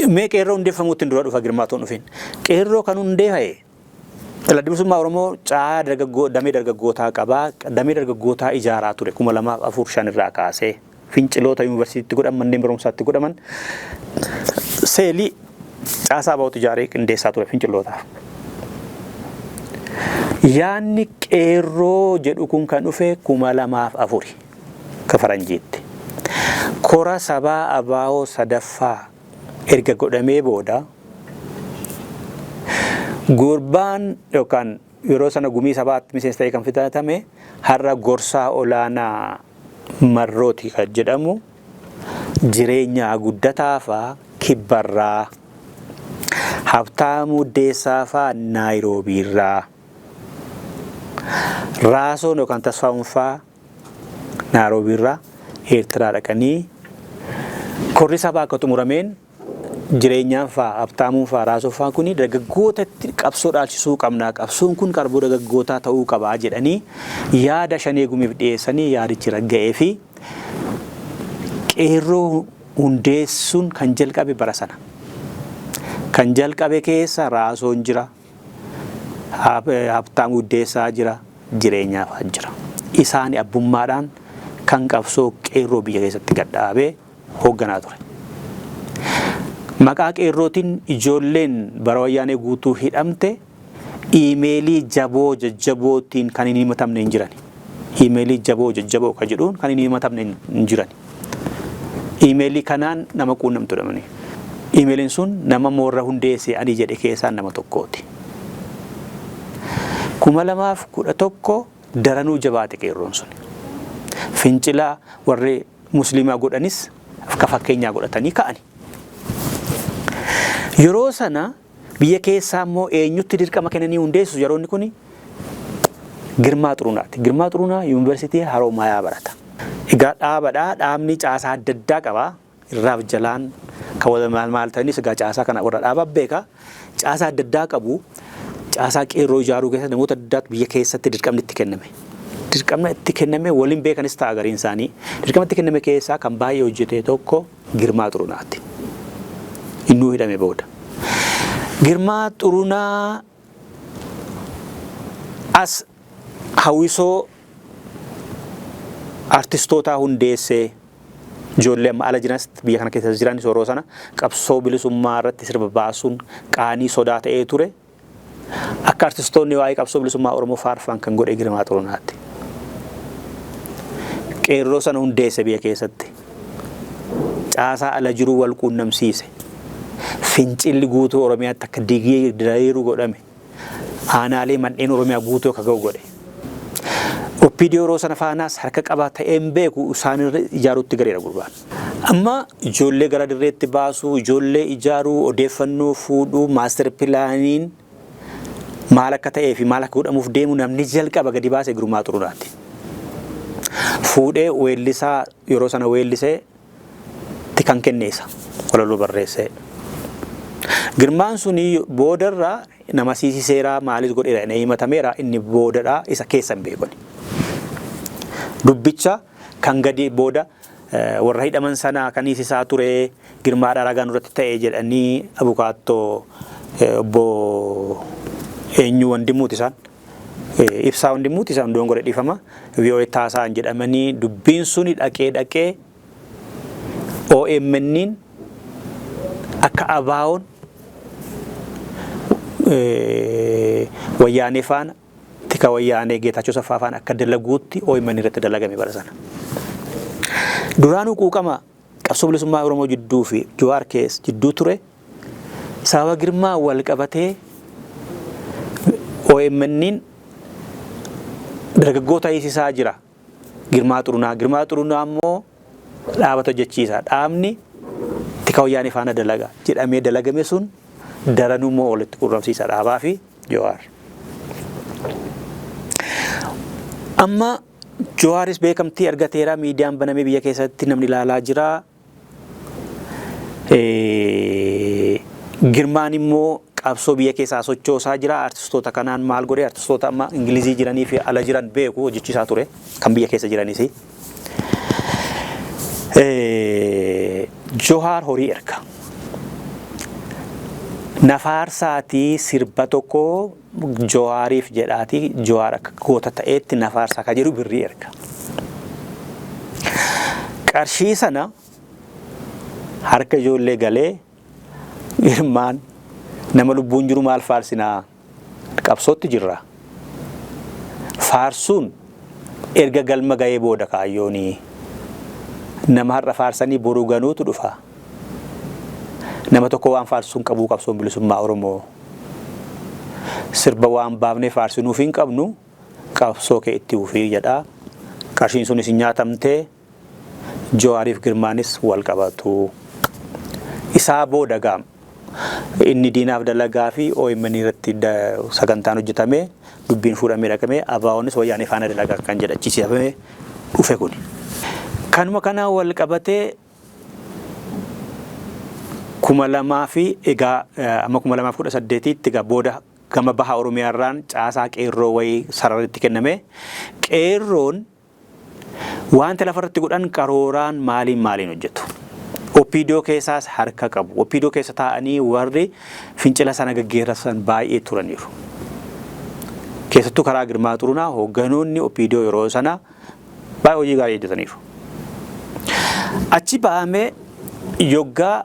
Mee qeerroo hundeeffamuutti dura dhufa Girmaatuun dhufin. Qeerroo kan hundeeffame Adda Bilisummaa Oromoo caa damee dargaggootaa qabaa. Damee dargaggootaa ijaaraa ture 2004 irraa kaasee finciloota yuunivarsiitiitti godhaman manneen barumsaatti godhaman seelii caasaa bahutu ijaaree qindeessaa ture fincilootaaf. Yaanni qeerroo jedhu kun kan dhufe 2004 ka faranjiitti. Kora sabaa abaa'oo sadaffaa erga godhamee booda gurbaan yookaan yeroo sana gumii sabaatti miseensa ta'e kan fitatame har'a gorsaa olaanaa Marrooti kan jedhamu jireenya guddataa faa Kibbarraa Habtaamuu Deessaa faa Naayiroobiirraa Raasoon yookaan Tasfaa'uun faa Naayiroobiirraa Eertiraa dhaqanii korri sabaa akka xumurameen jireenyaan faa Habtaamuun faa Raasoo faa kuni dargaggootatti qabsoo dhaalchisuu qabnaa qabsoon kun qarboo dargaggootaa ta'uu qabaa jedhanii yaada shanee gumiif dhiyeessanii yaadichi ragga'ee fi qeerroo hundeessuun kan jalqabe bara sana. Kan jalqabe keessa Raasoon jira, Habtaamuu Deessaa jira, jireenyaa faa jira. Isaan abbummaadhaan kan qabsoo qeerroo biyya keessatti gadhaabee hoogganaa ture. Maqaa qeerrootiin ijoolleen bara wayyaanee guutuu hidhamte iimeelii jaboo jajjabootiin kan hin himatamne hin jiran. Iimeelii jaboo jajjaboo kan jedhuun kan hin himatamne hin jiran. Iimeelii kanaan nama quunnamtu dhamani. Iimeeliin sun nama moorra hundeesse ani jedhe keessaa nama tokkooti. 2011 daranuu jabaate qeerroon sun. Fincilaa warri musliimaa godhanis akka fakkeenyaa godhatanii ka'ani. Yeroo sana biyya keessaa immoo eenyutti dirqama kennanii hundeessu yeroonni kuni Girmaa Xurunaati. Girmaa Xurunaa yuunivarsiitii Haroomayaa barata. Egaa dhaabadhaa dhaabni caasaa adda addaa qaba. Irraaf jalaan kan wal maal ta'anis egaa caasaa kana warra dhaabaa beeka. Caasaa adda addaa qabu. Caasaa qeerroo ijaaruu keessatti namoota adda addaatu biyya keessatti dirqamni itti kenname. Dirqamni itti kenname waliin beekanis ta'a gariin isaanii. Dirqamni itti kenname keessaa kan baay'ee hojjete tokko Girmaa Xurunaati. Innuu hidhame booda. Girmaa Xurunaa as hawwisoo artistootaa hundeessee ijoollee amma ala jiranis biyya kana keessa jiran yeroo sana qabsoo bilisummaa irratti sirba baasuun qaanii sodaa ta'ee ture. Akka artistoonni waa'ee qabsoo bilisummaa Oromoo faarfan kan godhe Girmaa Xurunaati. Qeerroo sana hundeesse biyya keessatti. Caasaa ala jiru wal quunnamsiise. Fincilli guutuu Oromiyaatti akka digii diriiru godhame. Aanaalee manneen Oromiyaa guutuu akka ga'u godhe. Oppiidiyoo yeroo sana faanaas harka qabaa ta'een beeku isaan ijaaruutti gareera gurbaan. Amma ijoollee gara dirreetti baasuu, ijoollee ijaaruu, odeeffannoo fuudhuu, maaster pilaaniin maal akka ta'ee fi maal akka godhamuuf deemu namni jalqaba gadi baase Girmaa Xurunaati. Fuudhee weellisaa yeroo sana weellisee kan kenneessa walaloo barreessee. Girmaan suni boodarraa nama siisiseeraa maalis godheera inni himatameera inni boodarraa isa keessan beekoni. Dubbicha kan gadi booda warra hidhaman sana kan isisaa ture Girmaadhaa ragaan irratti ta'e jedhanii abukaattoo obbo eenyu Wandimuuti isaan ibsaa Wandimuuti isaan dongore dhifama VOA taasaan jedhamanii dubbiin suni dhaqee OMN'n akka abaa'oon wayyaanee faana tika wayyaanee Geetaachoo Saffaa faana akka dalaguutti OMN irratti dalagame bara sana. Duraanuu quuqama qabsoo bilisummaa Oromoo jidduu fi Jawaar keessa jidduu ture sababa Girmaa wal qabatee OMN'n dargaggoota hiisisaa jira. Girmaa Xurunaa ammoo dhaabata hojjechiisa. Dhaabni tika wayyaanee faana dalaga jedhamee dalagame sun daranuu immoo walitti quunnamsiisa dhaabaa fi Jawaar. Amma Jawaaris beekamtii argateera, miidiyaan banamee biyya keessatti namni ilaalaa jira. Girmaan immoo qabsoo biyya keessaa sochoosaa jira. Artistoota kanaan maal godhe, artistoota amma Ingilizii jiranii fi ala jiran beeku hojjechiisaa ture kan biyya keessa jiranis. Jawaar horii erga. Nafaarsaatii sirba tokko Jawaariif jedhaati, Jawaar akka goota ta'eetti nafaarsaa kan jedhu birrii erga. Qarshii sana harka ijoollee galee Girmaan nama lubbuun jiru maal faarsinaa qabsootti jirra. Faarsuun erga galma ga'ee booda kaayyoonii nama har'a faarsanii boruu ganuutu dhufa. Nama tokko waan faarsuun qabuu qabsoon bilisummaa Oromoo. Sirba waan baafnee faarsinuuf hin qabnu qabsoo kee itti ufii jedha. Qarshiin sunis nyaatamtee Jawaariif Girmaanis wal qabatu. Isaa booda gaam inni diinaaf dalagaa fi OMN irratti sagantaan hojjetame dubbiin fuudhamee dhaqamee ABO'nis wayyaanee faana dalagaa kan jedhachiisifame dhufe kun. Kanuma kana wal qabatee 2000 fi egaa amma 2018tti egaa booda gama baha Oromiyaarraan caasaa qeerroo wayii sararratti kenname. Qeerroon wanta lafarratti godhan karooraan maaliin hojjetu. Oppiidoo keessaas harka qabu. Oppiidoo keessa taa'anii warri fincila sana gaggeessan baay'ee turaniiru. Keessattuu karaa Girmaa Xurunaa hoogganoonni Oppiidoo yeroo sana baay'ee hojii gaarii hojjetaniiru. Achi ba'amee yoggaa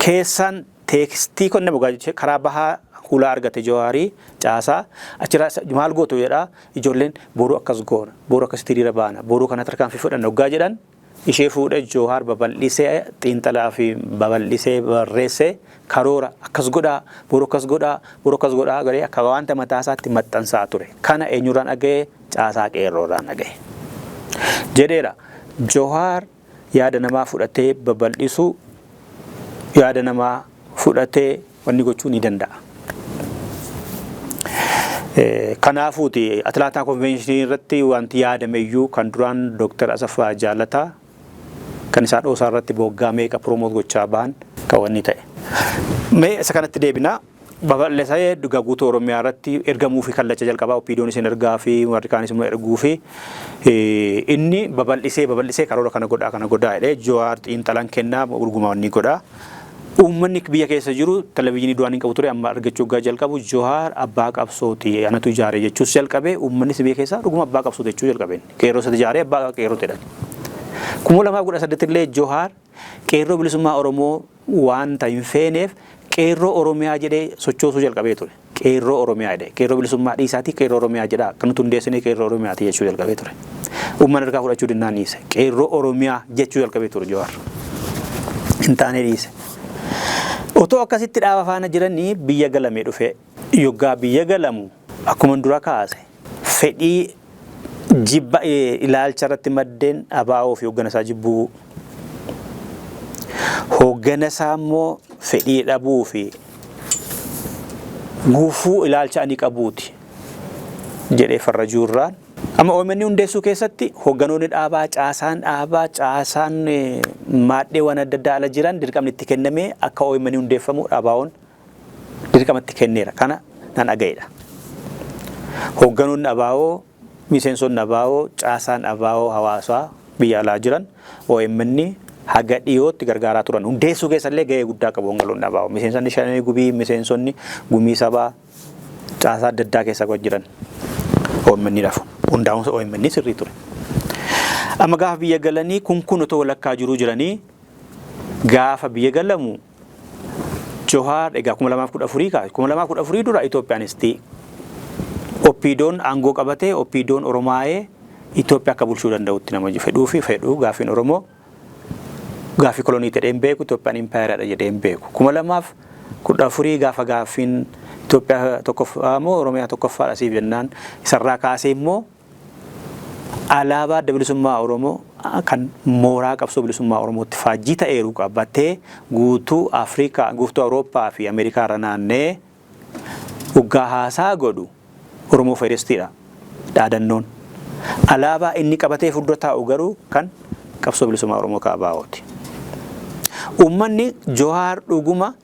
keessan teekstii konne bugaa karaa bahaa hulaa argate Jawaarii caasaa achirraa maal gootu jedhaa ijoolleen boruu akkas goona, boruu akkas hiriira baana, boruu kana tarkaanfii fudhanna hoggaa jedhan ishee fuudhee Jawaar babal'isee xiinxalaa fi babal'isee barreessee karoora akkas godhaa, boruu akkas godhaa, boruu akkas godhaa garee akka wanta mataasaatti maxxansaa ture. Kana eenyurraan dhaga'e caasaa qeerroorraan dhaga'e. Jedheera Jawaar yaada namaa fudhatee babal'isu yaada namaa fudhatee wanni gochuu ni danda'a. Kanaafuuti Atlaataa Konvenshinii irratti wanti yaadameyyuu kan duraan Dr. Asaffaa Jaalataa kan isaa dhoosaa irratti boggaa meeqa promoot gochaa ba'an kan wanni ta'e. Mee isa kanatti deebinaa babal'isee dhugaa guutuu Oromiyaa irratti ergamuu fi kallacha jalqabaa Oppiidoon isin ergaa fi warri kaanis immoo erguu fi inni babal'isee karoora kana godhaa jedhee Jawaar xiinxalaan kennaa urguma wanni godhaa. Uummanni biyya keessa jiru televezyiinii duraan hin qabu ture amma argachuu gaa jalqabu Jawaar abbaa qabsooti anatu ijaare jechuus jalqabee uummannis biyya keessaa dhuguma abbaa qabsooti jechuu jalqabeen qeerroo isa ijaaree abbaa qeerroo jedhan. 2018 illee Jawaar qeerroo bilisummaa Oromoo waan hin feeneef qeerroo Oromiyaa jedhee sochoosuu jalqabee ture. Qeerroo Oromiyaa jedhee qeerroo bilisummaa dhiisaatii qeerroo Oromiyaa jedhaa kan nuti hundeessinee qeerroo Oromiyaati jechuu jalqabee ture. Uummanni harkaa fudhachuu dinnaan dhiise qeerroo Oromiyaa jechuu jalqabee ture Jawaar. Hin taane dhiise. Otoo akkasitti dhaaba faana jiranii biyya galamee dhufe yoggaa biyya galamu akkuma dura kaase fedhii jibba ilaalcha irratti maddeen ABO fi hoogganasaa jibbuu hoogganasaa immoo fedhii dhabuu fi guufuu ilaalcha ani qabuuti jedhee farrajuurraan amma OMN hundeessuu keessatti hoogganoonni dhaabaa caasaan maadheewwan adda addaa ala jiran dirqamni itti kennamee akka OMN hundeeffamu ABO'n dirqamatti kenneera. Kana nan dhaga'eedha. Hoogganoonni ABO, miseensonni ABO, caasaan ABO hawaasaa biyya alaa jiran OMN haga dhiyootti gargaaraa turan. Hundeessuu keessallee gahee guddaa qabu hoogganoonni ABO. Miseensonni shananii gubii, miseensonni gumii sabaa caasaa adda addaa keessa jiran OMN dhafu. Hundaa'umsa OMN sirrii ture. Amma gaafa biyya galanii kun otoo walakkaa jiruu jiranii gaafa biyya galamu Jawaar egaa 2014 kaase 2014 dura Itoophiyaanis Oppiidoon aangoo qabatee Oppiidoon Oromaayee Itoophiyaa akka bulchuu danda'utti nama fedhuu gaafiin Oromoo gaafii kolonii ta'een beeku Itoophiyaan impaayeraadha jedheen beeku 2014 gaafa gaafiin Itoophiyaa tokkoffaa moo Oromiyaa tokkoffaadha siif jennaan isarraa kaasee immoo alaabaa adda bilisummaa Oromoo kan mooraa qabsoo bilisummaa Oromootti faajjii ta'eeru qabatee guutuu Afrikaa, guutuu Awurooppaa fi Ameerikaa irra naannee hoggaa haasaa godhu Oromoo Fedestiidha. dhaadannoon. Alaabaa inni qabatee fuuldura taa'u garuu kan qabsoo bilisummaa Oromoo KBO'ti. Uummanni Johaar dhuguma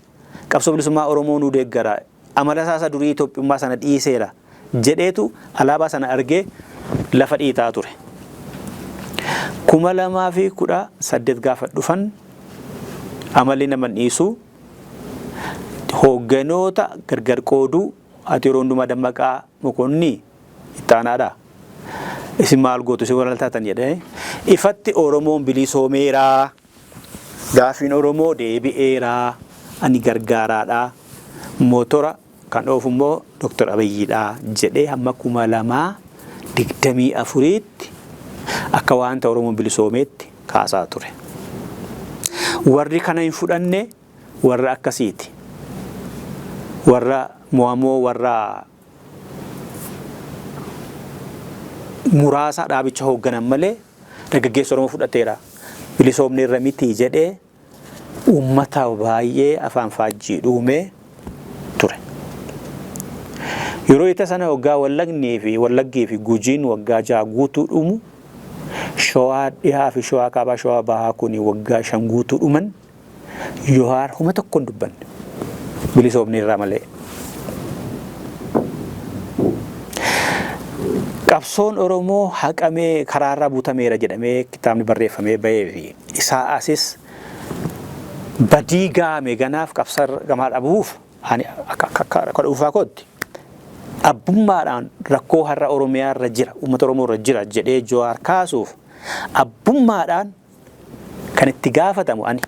qabsoo bilisummaa Oromoo nu deeggara amala isaa durii Itoophiyummaa sana dhiiseera jedheetu alaabaa sana argee lafa dhiitaa ture. 2018 gaafa dhufan amalli nama dhiisuu hoogganoota gargar qooduu ati yeroo hundumaa Dammaqaa Mokonnin itti aanaadha. Isin maal gootu isin walaaltaatan jedhee ifatti Oromoon bilisoomeeraa gaafiin Oromoo deebi'eeraa ani gargaaraadha mootora kan oofu immoo Dr. Abiyyiidha jedhee hamma 2024tti akka waanta Oromoon bilisoomeetti kaasaa ture. Warri kana hin fudhanne warra akkasiiti. Warra mo'amoo warra muraasa dhaabicha hoogganan malee dargaggeessa Oromoo fudhateera bilisoomne irra miti jedhee uummata baay'ee afaan faajjii dhuumee ture. Yeroo itti sana waggaa Wallaggii fi Gujiin waggaa 6 guutuu dhumu Shawaa dhihaa fi Shawaa kaabaa Shawaa bahaa kun waggaa 5 guutuu dhuman Johaar homa tokko hin dubbanne bilisoomne irraa malee. Qabsoon Oromoo haqamee karaarraa buutameera jedhamee kitaabni barreeffamee bahee fi isaa asis badii gaame ganaaf qabsar gamaa dhabuuf ani akka dhuunfaa kootti abbummaadhaan rakkoo har'a Oromiyaa irra jira uummata Oromoo irra jira jedhee Johaar kaasuuf abbummaadhaan kan itti gaafatamu ani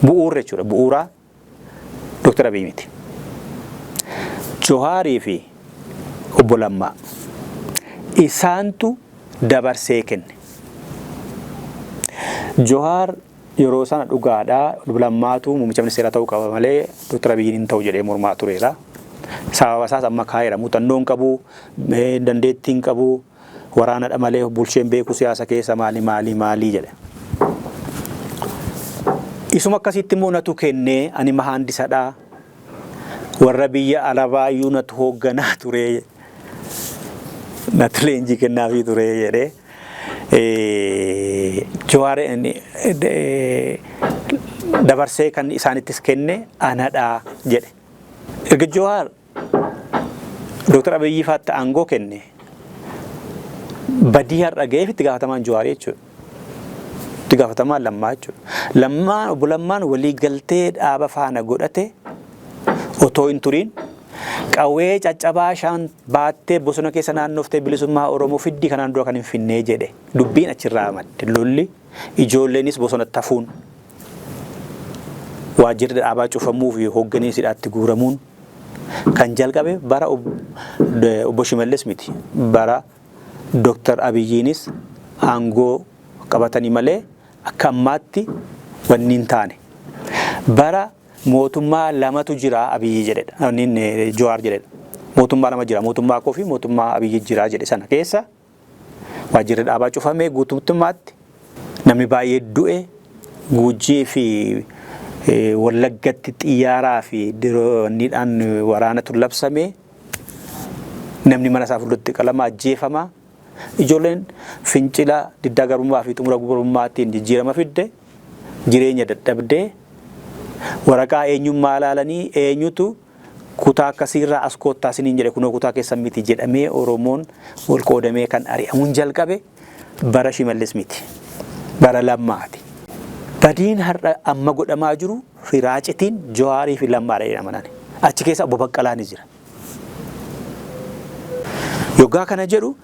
bu'uura jechuudha bu'uuraa Dr. Abiy miti. Johaarii fi Obbo Lammaa isaantu dabarsee kenne. Johaar yeroo sana dhugaadhaa Obbo Lammaatu muummicha ministeeraa ta'uu qaba malee Dr. Abiyyiin hin ta'u jedhee mormaa tureera. Sababa isaas amma kaa'eera muuxannoon qabu dandeettiin qabu waraanadha malee bulcheen beeku siyaasa keessa maali jedhe. Isuma akkasitti immoo natu kennee ani mahaandisadhaa warra biyya alabaayyuu natu hoogganaa ture natu leenjii kennaafii ture jedhee Johaar dabarsee kan isaanittis kenne anadhaa jedhe. Erga Johaar Dr. Abiyyi faatti aangoo kenne badii har'a ga'eef itti gaafatamaan Johaar jechuudha. Itti gaafatamaan Lammaa jechuudha. Obbo Lammaan walii galtee dhaaba faana godhate otoo hin turiin qawwee caccabaa shan baattee bosona keessa naannooftee bilisummaa Oromoo fiddii kanaan dura kan hin finnee jedhe dubbiin achirraa madde lolli ijoolleenis bosonatti hafuun waajjirri dhaabaa cufamuu fi hoogganiinsidhaatti guuramuun kan jalqabe bara Obbo Shimallis miti bara Dr. Abiyyiinis aangoo qabatanii malee akka ammaatti wanni hin taane bara mootummaa lamatu jira Abiyyi jedhedha inni Johaar jedhedha mootummaa lama jira mootummaa koo fi mootummaa Abiyyi jira jedhe sana keessa waajjirri dhaabaa cufamee guutummaatti namni baay'ee du'e Gujii fi Wallaggatti xiyyaaraa fi diroonniidhaan waraanatu labsame namni mana isaa fuulduratti qalama ajjeefama ijoolleen fincila diddaa garbummaa fi xumura gurmummaatiin jijjiirama fidde jireenya dadhabdee waraqaa eenyummaa ilaalanii eenyutu kutaa akkasiirraa as koottaa siniin jedhe kunoo kutaa keessan miti jedhamee Oromoon wal qoodamee kan ari'amuun jalqabe bara Shimallis miti bara Lammaati. Badiin har'a amma godhamaa jiru firaacitiin Johaarii fi Lammaadha jedhaman. Achi keessa Obbo Baqqalaanis jira. Yoggaa kana jedhu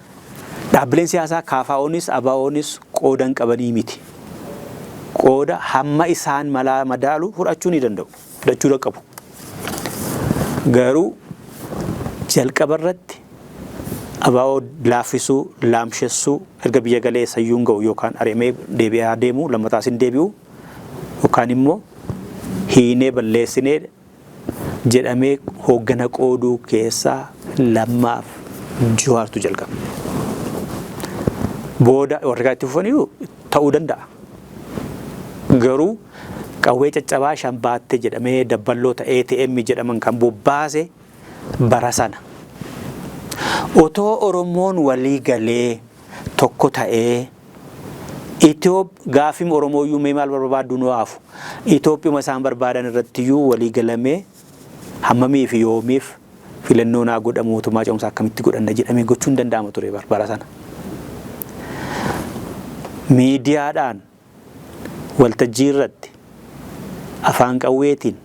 dhaabbileen siyaasaa KFO'nis ABO'nis qoodan qabanii miti. Qooda hamma isaan madaalu fudhachuu ni danda'u. Fudhachuu qabu. Garuu jalqaba irratti ABO laaffisuu, laamshessuu erga biyya galee sayyuun ga'u yookaan areemee deebi'aa deemu lammataa sin deebi'u yookaan immoo hiinee balleessinee jedhamee hooggana qooduu keessaa Lammaaf Johaartu jalqaba. Booda warra itti fufanii ta'uu danda'a. Garuu qawwee caccabaa shan baatte jedhamee dabballoota ATM jedhaman kan bobbaase bara sana. Otoo Oromoon walii galee tokko ta'ee gaafim Oromoo iyyuu mee maal barbaadu nu haafu Itoophiyaa isaan barbaadan irratti iyyuu walii galamee hammamiif yoomiif filannoo naa godhamu mootummaa ce'umsaa akkamitti godhanna jedhamee gochuun danda'ama ture bara sana. Miidiyaadhaan waltajjii irratti afaan qawweetiin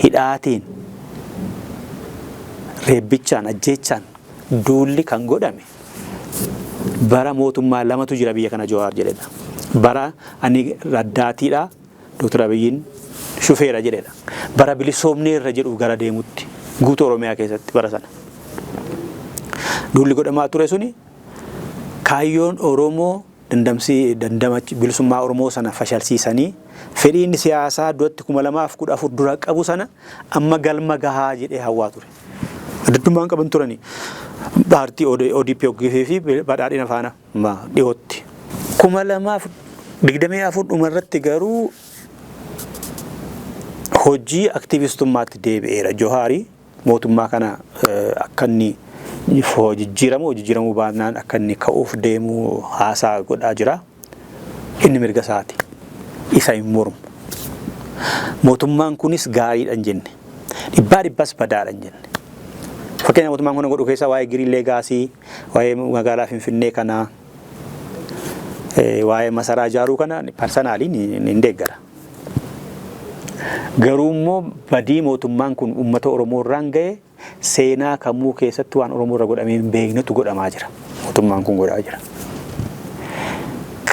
hidhaatiin reebbichaan ajjeechaan duulli kan godhame bara mootummaa lamatu jira biyya kana Jawaar jedhedha. Bara ani raddaatiidha Dr. Abiyyiin shufeera jedhedha. Bara bilisoomnee irra jedhu gara deemutti guutuu Oromiyaa keessatti bara sana. Duulli godhamaa ture suni kaayyoon Oromoo dandamachi bilisummaa Oromoo sana fashalsiisanii fedhiin siyaasaa duratti 2014 dura qabu sana amma galma gahaa jedhee hawwaa ture. Addummaan qaban turani paartii ODP fi badhaadhina faana dhiyootti 2024 dhumarratti garuu hojii aktivistummaatti deebi'eera Johaari mootummaa kana akka inni jijjiiramuu baannaan akka inni ka'uuf deemu haasaa godhaa jira. Inni mirga isaati isa hin mormu. Mootummaan kunis gaariidhaan jenne dhibbaas badaadhaan jenne. Fakkeenya mootummaan kun godhu keessa waa'ee Green Legacy, waa'ee magaalaa Finfinnee kana, waa'ee masaraa ijaaruu kana parsonaaliin hin deeggara. Garuu immoo badii mootummaan kun uummata Oromoo irraan ga'e seenaa kamuu keessatti waan Oromoo irra godhamee hin beeknetu godhamaa jira. Mootummaan kun godhaa jira.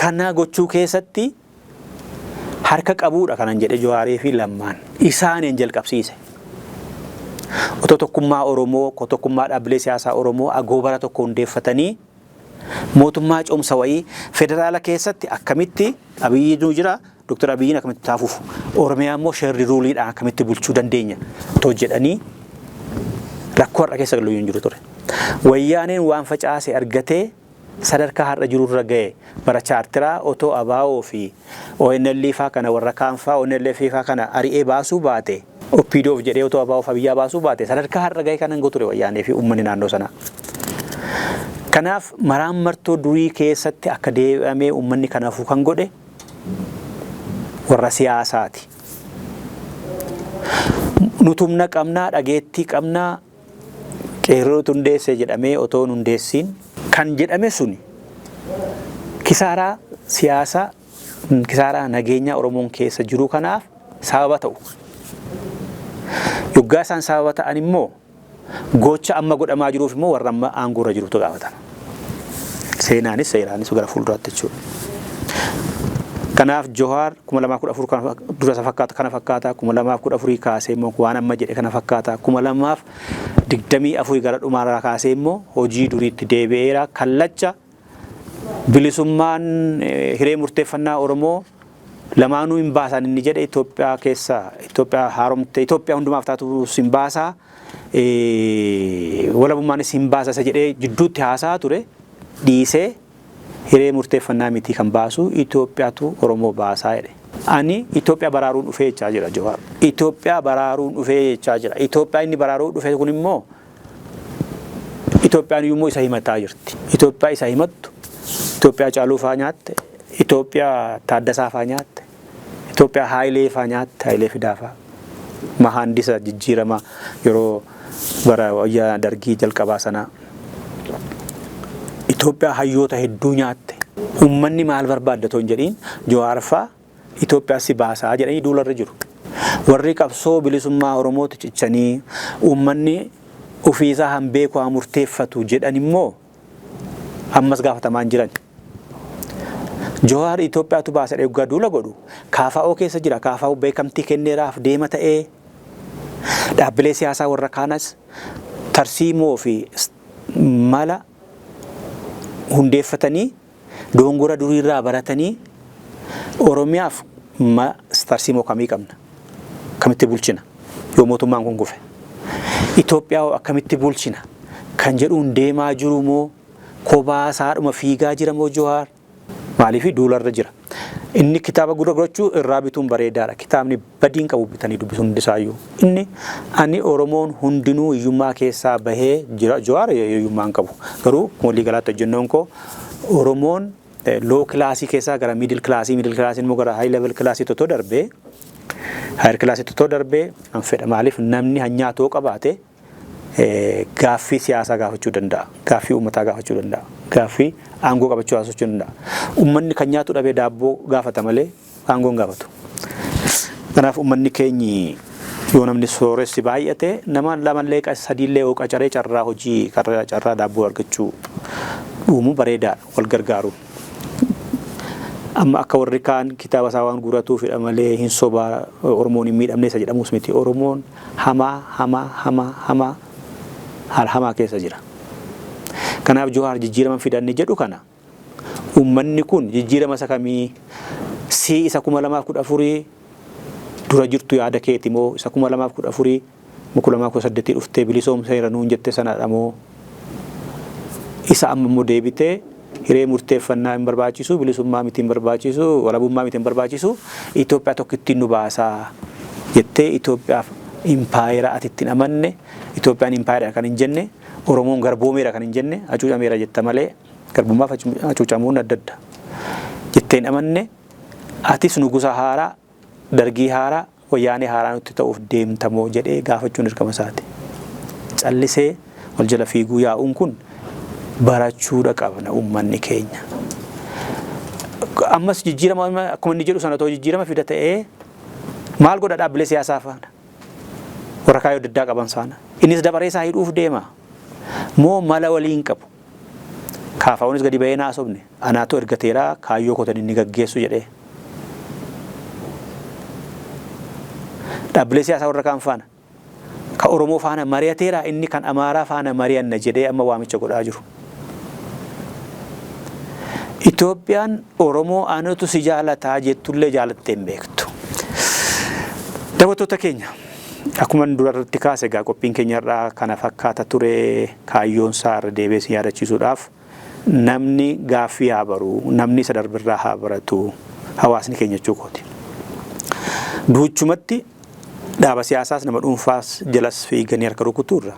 Kana gochuu keessatti harka qabuudha kanan jedhe Jawaarii fi Lammaan isaaniin jalqabsiise. Otoo tokkummaa Oromoo, tokkummaa dhaabbilee siyaasaa Oromoo agoobara tokko hundeeffatanii mootummaa ce'umsaa wayii federaala keessatti akkamitti Abiyyiin jira, Dr. Abiyyiin akkamitti taafuuf Oromiyaa immoo sherri ruuliidhaan akkamitti bulchuu dandeenya otoo jedhanii rakkoo har'a keessa galuun hin jiru ture. Wayyaaneen waan facaase argatee sadarkaa har'a jirurra ga'e bara chaartiraa otoo ABO fi ONL faa kana warra kaanfaa ONLF faa kana ari'ee baasuu baate OPDOf jedhee otoo ABO fi biyyaa baasuu baate sadarkaa har'a ga'e kanan goture wayyaanee fi uummanni naannoo sana. Kanaaf maraan martoo durii keessatti akka deebi'amee uummanni kanaafuu kan godhe warra siyaasaati. Nutumna qabnaa dhageettii qabnaa qeerrootu hundeesse jedhamee otoo hundeessiin kan jedhame suni kisaaraa siyaasaa kisaaraa nageenya Oromoon keessa jiru kanaaf sababa ta'u. Yoggaa isaan sababa ta'an immoo gocha amma godhamaa jiruuf immoo warra amma aangoo irra jirutu gaafatan. Seenaanis seeraanis gara fuulduraatti jechuudha. Kanaaf Jawaar 2014 dura kana fakkaata 2014 kaasee immoo waan amma jedhe kana fakkaata 2024 gara dhumaarraa kaasee immoo hojii duriitti deebi'eera kallacha bilisummaan hiree murteeffannaa Oromoo lamaanuu hin baasan inni jedhe Itoophiyaa keessa Itoophiyaa haaromte Itoophiyaa hundumaaf taatu hin baasaa walabummaanis hin baasa isa jedhee jidduutti haasaa ture dhiisee hiree murteeffannaa miti kan baasu Itoophiyaatu Oromoo baasaa jedhe. Ani Itoophiyaa baraaruun dhufee jechaa jira Jawaar. Itoophiyaa baraaruun dhufee jechaa jira. Itoophiyaa inni baraaruu dhufe kun immoo Itoophiyaan immoo isa himataa jirti. Itoophiyaa isa himattu Itoophiyaa Caaluu faa nyaatte, Itoophiyaa Taaddasaa faa nyaatte, Itoophiyaa Haayilee faa nyaatte, Haayilee Fidaa faa. Mahaandisa jijjiirama yeroo bara wayyaa dargii jalqabaa sanaa. Itoophiyaa hayyoota hedduu nyaatte. Uummanni maal barbaaddatoo hin jedhiin Jawaar faa Itoophiyaa si baasaa jedhanii duularra jiru. Warri qabsoo bilisummaa Oromooti cichanii uummanni ofiisaa hanbeeku haa murteeffatu jedhan immoo ammas gaafatamaan jiran. Jawaar Itoophiyaatu baasa dhuggaa duula godhu KFO keessa jira. KFO beekamtii kenneeraaf deema ta'ee dhaabbilee siyaasaa warra kaanas tarsiimoo fi mala hundeeffatanii dongora duriirraa baratanii Oromiyaaf tarsiimoo kamii qabna kamitti bulchina yoo mootummaan kun kufe Itoophiyaa akkamitti bulchina kan jedhuun deemaa jiru moo kophaa isaadhuma fiigaa jira moo Jawaar maaliif duularra jira. Inni kitaaba gurgurachuu irraa bituun bareedaadha. Kitaabni badiin qabu bitanii dubbisuun hundisaayyuu. Inni ani Oromoon hundinuu hiyyummaa keessaa bahee jira. Jawaar hiyyummaa hin qabu. Garuu walii galaatti hojjennoon koo Oromoon low classii keessaa gara middle classii immoo gara high level classii totoo darbee higher classii totoo darbee an fedha. Maaliif namni hanyaatoo qabaate gaaffii siyaasaa gaafachuu danda'a. Gaaffii uummataa gaafachuu danda'a. Gaaffii aangoo qabachuu haasofachuu danda'a. Uummanni kan nyaatu dhabee daabboo gaafata malee aangoo hin gaafatu. Kanaaf uummanni keenyi yoo namni sooressi baay'ate nama lamallee sadiillee yoo qacaree carraa hojii carraa daabboo argachuu uumuu bareedaadha wal gargaaru. Amma akka warri kaan kitaaba isaa waan guuratuuf fedha malee hin sobaa Oromoon hin miidhamne isa jedhamus miti. Oromoon hamaa haal hamaa keessa jira. Kanaaf Jawaar jijjiirama fidanne jedhu kana uummanni kun jijjiirama isa kamii isa 2014 dura jirtu yaada keeti moo isa 2014 2018 dhuftee bilisoomseera nuun jette sanadha moo isa amma immoo deebitee hiree murteeffannaa hin barbaachisu bilisummaa miti hin barbaachisu walabummaa miti hin barbaachisu Itoophiyaa tokkittiin nu baasaa jettee Itoophiyaaf impaayera ati ittiin amanne Itoophiyaan impaayera kan hin jenne Oromoon garboomeera kan hin jenne hacuucameera jetta malee garbummaaf hacuucamuun adda adda jettee hin amanne atis nugusa haaraa dargii haaraa wayyaanee haaraa nutti ta'uuf deemtamoo jedhee gaafachuun dirqama isaati. Callisee wal jala fiiguu yaa'uun kun barachuudha qabna uummanni keenya. Ammas jijjiirama akkuma inni jedhu sana ta'uu jijjiirama fida ta'ee maal godha dhaabbilee siyaasaa faana warra kaayyoo daddaa qaban sana innis dabaree isaa hidhuuf deema moo mala waliin qabu kaafaa'uunis gadi bahee naasobne anaatu ergateeraa kaayyoo kotan inni gaggeessu jedhee dhaabbilee siyaasaa warra kaan faana ka Oromoo faana mari'ateeraa inni kan Amaaraa faana mari'anna jedhee amma waamicha godhaa jiru. Itoophiyaan Oromoo aanutu si jaalataa jettullee jaalattee hin beektu. Daawwattoota keenya akkuma durarratti kaase egaa qophiin keenya irraa kana fakkaata ture kaayyoon isaa irra deebee si yaadachiisuudhaaf namni gaaffii haa baru namni isa darbirraa haa baratu hawaasni keenya jechuukooti. Duuchumatti dhaaba siyaasaas nama dhuunfaas jalas fiiganii harka rukutuurra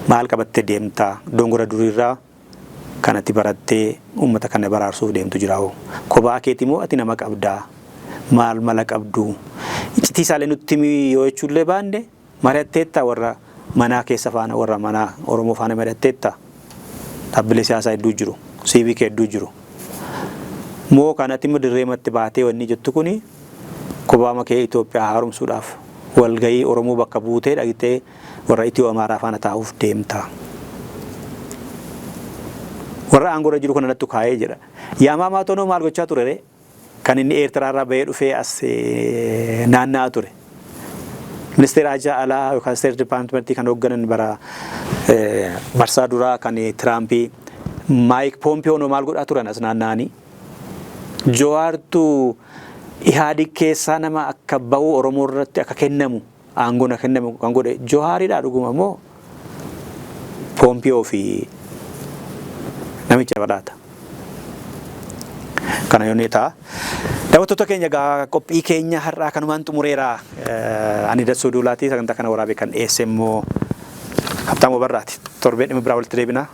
maal qabattee deemtaa dongora duriirraa kanatti barattee uummata kana baraarsuuf deemtu jiraahoo kophaa keetii moo ati nama qabdaa maal mala qabdu iccitii isaallee nutti yoo jechuullee baanne mari'atteetta warra manaa keessa faana warra manaa Oromoo faana mari'atteetta dhaabbilee siyaasaa hedduu jiru CVK hedduu jiru moo kanatti immoo dirreematti baatee wanni jettu kuni kophaa makee Itoophiyaa haaromsuudhaaf walgayii Oromoo bakka buutee dhaqitee warra Itiyoo Amaaraa faana taa'uuf deemta. Warra aangora jiru kana nattu kaayee jedha. Yaamaa maatonoo maal gochaa ture kan inni Eertiraarraa bahee dhufee as naanna'aa ture. Ministeera Ajaa Alaa yookaan State Departmentii kan hoogganan bara marsaa duraa kan Tiraampii Maayik Poompiyoonoo maal godhaa turan as naanna'anii. Jawaartu Ihaadig keessaa nama akka bahu Oromoo irratti akka kennamu aangoon akka kennamu kan godhe Jawaaridhaa dhuguma moo Poompiyoo fi namicha badhaata. Kana yoonni ta'a. Daawwattoota keenya egaa qophii keenya har'aa kanumaan xumureera. Ani Dassoo Duulaatii sagantaa kana waraabee kan dhiyeesse immoo Habtaamuu Barraati. Torbee dhimma biraa walitti deebina.